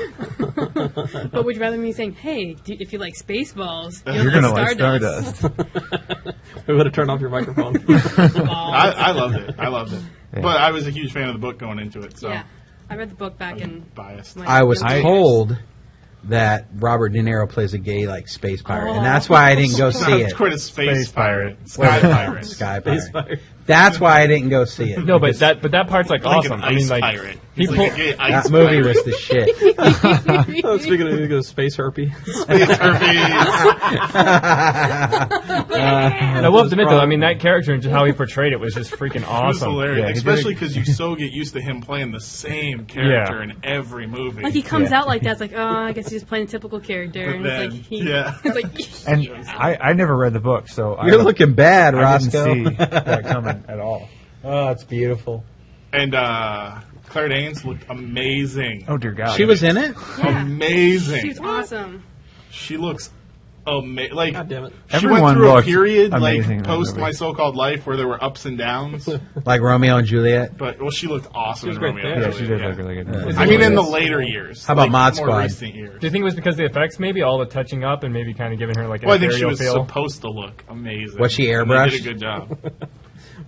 But would you rather me saying, "Hey, if you like Spaceballs, You're gonna like Stardust. We would have turned off your microphone. I loved it. I loved it. Yeah. But I was a huge fan of the book going into it, so Yeah, I read the book back in. biased. my I was younger years. told that Robert De Niro plays a gay like space pirate, and that's why I didn't go see It's it. quite a space pirate. Sky Sky pirate. Sky Space pirate. Fire. That's why I didn't go see it. No, but that part's like Like awesome. an I mean, ice like pirate. he He's like pulled- a gay ice that movie pirate. was the shit. Oh, speaking of space herpy. Space herpes. I will have to admit though, I mean that character and just how he portrayed it was just freaking It was awesome. hilarious, Yeah, he did especially it- because you so get used to him playing the same character in every movie. Like he comes Yeah. out like that, it's like, oh, I guess he's just playing a typical character, But and then, it's like he, yeah. it's like, And I never read the book, so You're looking bad, I didn't Roscoe. see that coming at all. Oh, it's beautiful. And Claire Danes looked amazing. Oh dear God! She was in it. yeah, Amazing. she was awesome. She looks amazing. Like, God damn it. she Everyone went through a looked period, amazing in like, that post movie. My So-Called Life where there were ups and downs. Like Romeo and Juliet. But, well, she looked awesome was in great Romeo. there. and Yeah, she Juliet, did look really good. Yeah. I mean, in the Yes. later years. How about like, Mod more Squad? recent years. Do you think it was because of the effects? Maybe all the touching up and maybe kind of giving her like an Well, I think she ethereal was feel. supposed to look amazing. Was she And they airbrushed? did a good job.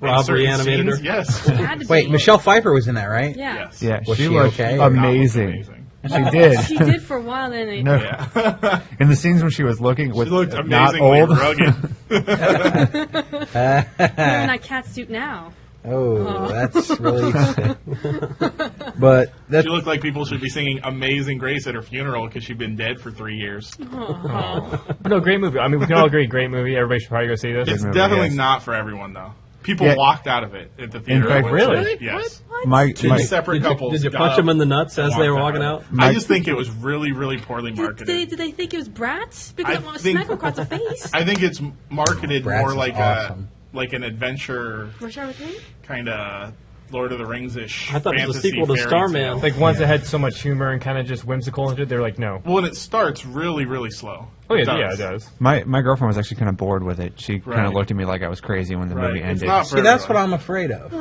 Rob In certain reanimated her. scenes, Yes. It had to Wait, be. Michelle Pfeiffer was in that, right? Yeah. Yes. Yeah, Was she she looked okay? amazing. She did. She did for a while, then they, No, Yeah. in the scenes when she was looking with She looked not amazingly old. rugged. they're in that cat suit now. Oh, that's really sick. But that She looked like people should be singing Amazing Grace at her funeral because she'd been dead for 3 years. But no, great movie. I mean, we can all agree, great movie. Everybody should probably go see this. It's movie, definitely yes. not for everyone, though. People Yeah. walked out of it at the theater. fact, I went to. really? Yes. My, Two my separate couples. Did you got punch up them in the nuts as and they were walked walking out? I just think it was really, really poorly Did marketed. they think it was brats? Because I I want to think- smack him across the face. I think it's marketed Bratz more is like awesome. like an adventure Rush Hour 3? kind of Lord of the Rings-ish. I thought it was a fantasy sequel to fairy Starman. tale. Like ones that had so much humor and kind of just whimsical into it, they're like, no. Well, and it starts really, really slow. Oh yeah, yeah, it does. my girlfriend was actually kind of bored with it. She kind Right. of looked at me like I was crazy when the Right. movie It's ended. not for see, that's what everyone. I'm afraid of.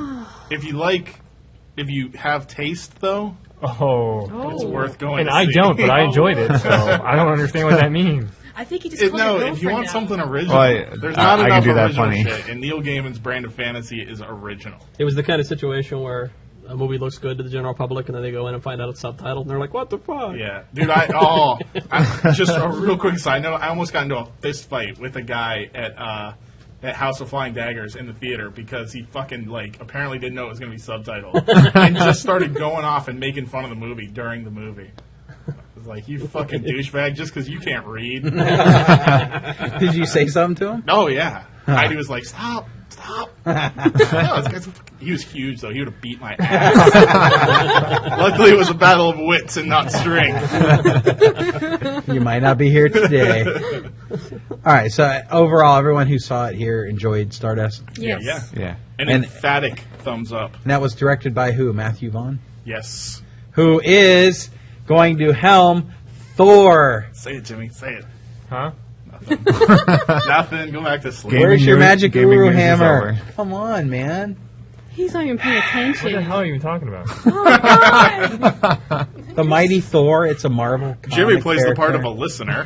If you have taste, though, Oh. it's worth going And to I see. don't, but I enjoyed it, so I don't understand what that means. I think he just called No, her if you girlfriend want out. something original, Well, there's I not can enough do that original funny. shit. And Neil Gaiman's brand of fantasy is original. It was the kind of situation where a movie looks good to the general public, and then they go in and find out it's subtitled, and they're like, "What the fuck?" Yeah, dude. Just a real quick side note. I almost got into a fist fight with a guy at House of Flying Daggers in the theater because he fucking apparently didn't know it was going to be subtitled and just started going off and making fun of the movie during the movie. I was like, "You fucking douchebag! Just because you can't read." Did you say something to him? Oh yeah, Heidi was like, "Stop." He was huge, though. He would have beat my ass. Luckily, it was a battle of wits and not strength. You might not be here today. All right, so overall, everyone who saw it here enjoyed Stardust. Yes. Yeah. An And- emphatic thumbs up. And that was directed by who? Matthew Vaughn? Yes. Who is going to helm Thor. Say it, Jimmy. Say it. Huh? Nothing. Go back to sleep. Gaming Where's your news- magic gaming guru news is hammer? over. Come on, man. He's not even paying What the attention. hell are you even talking about? Oh, God. The Mighty Thor, it's a Marvel Jimmy comic plays the part of character. a listener.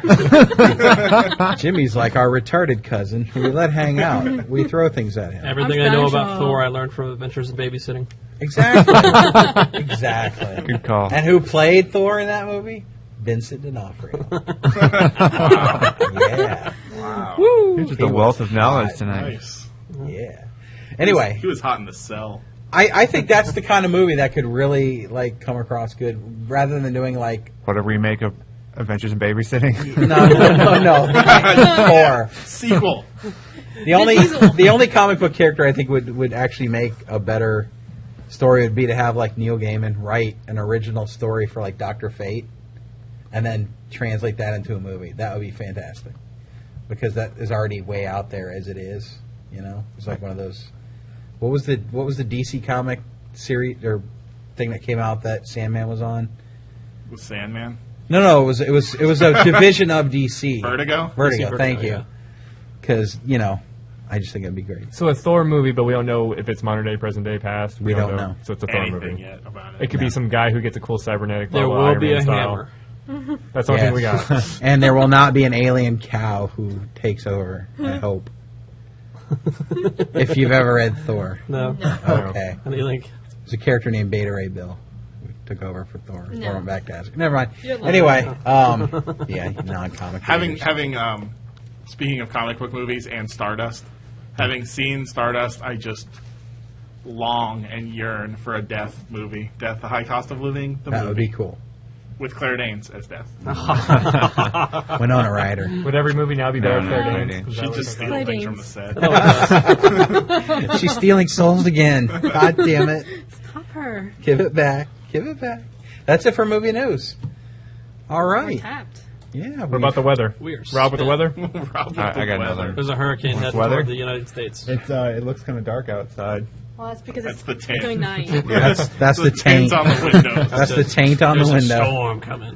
Jimmy's like our retarded cousin who we let hang out. We throw things at him. Everything I'm I know special. about Thor, I learned from Adventures in Babysitting. Exactly. Exactly. Good call. And who played Thor in that movie? Vincent D'Onofrio. Yeah. You're just a wealth of knowledge tonight. Nice. Yeah. Anyway, He was hot in the cell. I think that's the kind of movie that could really come across good rather than doing What a remake of Adventures in Babysitting. no Thor. Sequel. The only comic book character I think would actually make a better story would be to have Neil Gaiman write an original story for Dr. Fate and then translate that into a movie. That would be fantastic because that is already way out there as it is. It's like one of those. What was the DC comic series or thing that came out that Sandman was on? With Sandman. No, it was a division of DC. Vertigo? Vertigo. Thank you. yeah. Because I just think it'd be great. So a Thor movie, but we don't know if it's modern day, present day, past. We don't know. So it's a Thor Anything movie. yet about it. It could be some guy who gets a cool cybernetic. There blah, blah, will Iron be Man a style. hammer. That's the only thing we got. And there will not be an alien cow who takes over, I hope. If you've ever read Thor. No. Okay. And you think, There's a character named Beta Ray Bill who took over for Thor. No. Thor went back to Asgard. Never mind. You're lying. Anyway, non-comic Having readers. speaking of comic book movies and Stardust, having seen Stardust, I just long and yearn for a Death movie. Death: The High Cost of Living. The That movie would be cool. with Claire Danes as Death. Winona Ryder. Would every movie now be No, better no, Claire no, Danes? no. Is She that what just you're steals saying? things from the set. She's stealing souls again. God damn it. Stop her. Give it back. Give it back. That's it for movie news. All We're right. tapped. Yeah. What about the weather? Weird. Rob with the weather? Rob with I the got weather. another. There's a hurricane heading Weather? toward the United States. It looks kind of dark outside. Well, that's because That's it's the tint. going 9. That's the taint. tints on the windows. That's the taint on the There's a window. storm coming.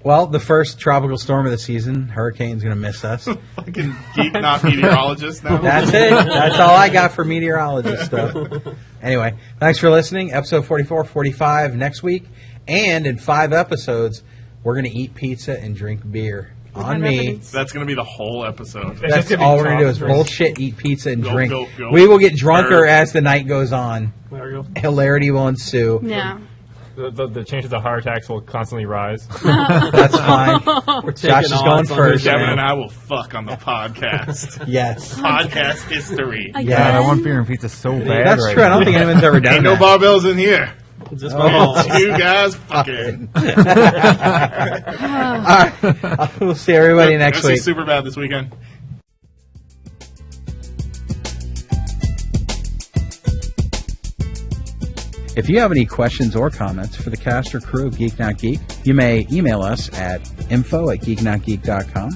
Well, the first tropical storm of the season. Hurricane's going to miss us. Fucking geek, not meteorologist now. That's it. That's all I got for meteorologist stuff. Anyway, thanks for listening. Episode 44, 45 next week. And in 5 episodes, we're going to eat pizza and drink beer. On me. That's going to be the whole episode. It's That's just gonna be all we're going to do is drinks. bullshit, eat pizza, and Go, drink. go, go. We will get drunker Burp. as the night goes on. There we go. Hilarity will ensue. Yeah. The chances of heart attacks will constantly rise. That's fine. We're taking Josh is going odds on first. this Kevin now. and I will fuck on the podcast. Yes. Podcast history. Again? Yeah, God, I want beer and pizza so bad. That's right true. I don't now. think anyone's ever done Ain't no that. barbells in here. Just my balls. You guys fucking. All right. We'll see everybody next Go see week. Superbad this weekend. If you have any questions or comments for the cast or crew of Geek Not Geek, you may email us at info@geeknotgeek.com.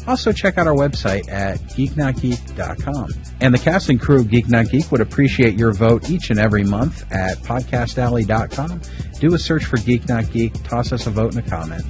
Also, check out our website at geeknotgeek.com. And the cast and crew of Geek Not Geek would appreciate your vote each and every month at podcastalley.com. Do a search for Geek Not Geek, toss us a vote and a comment.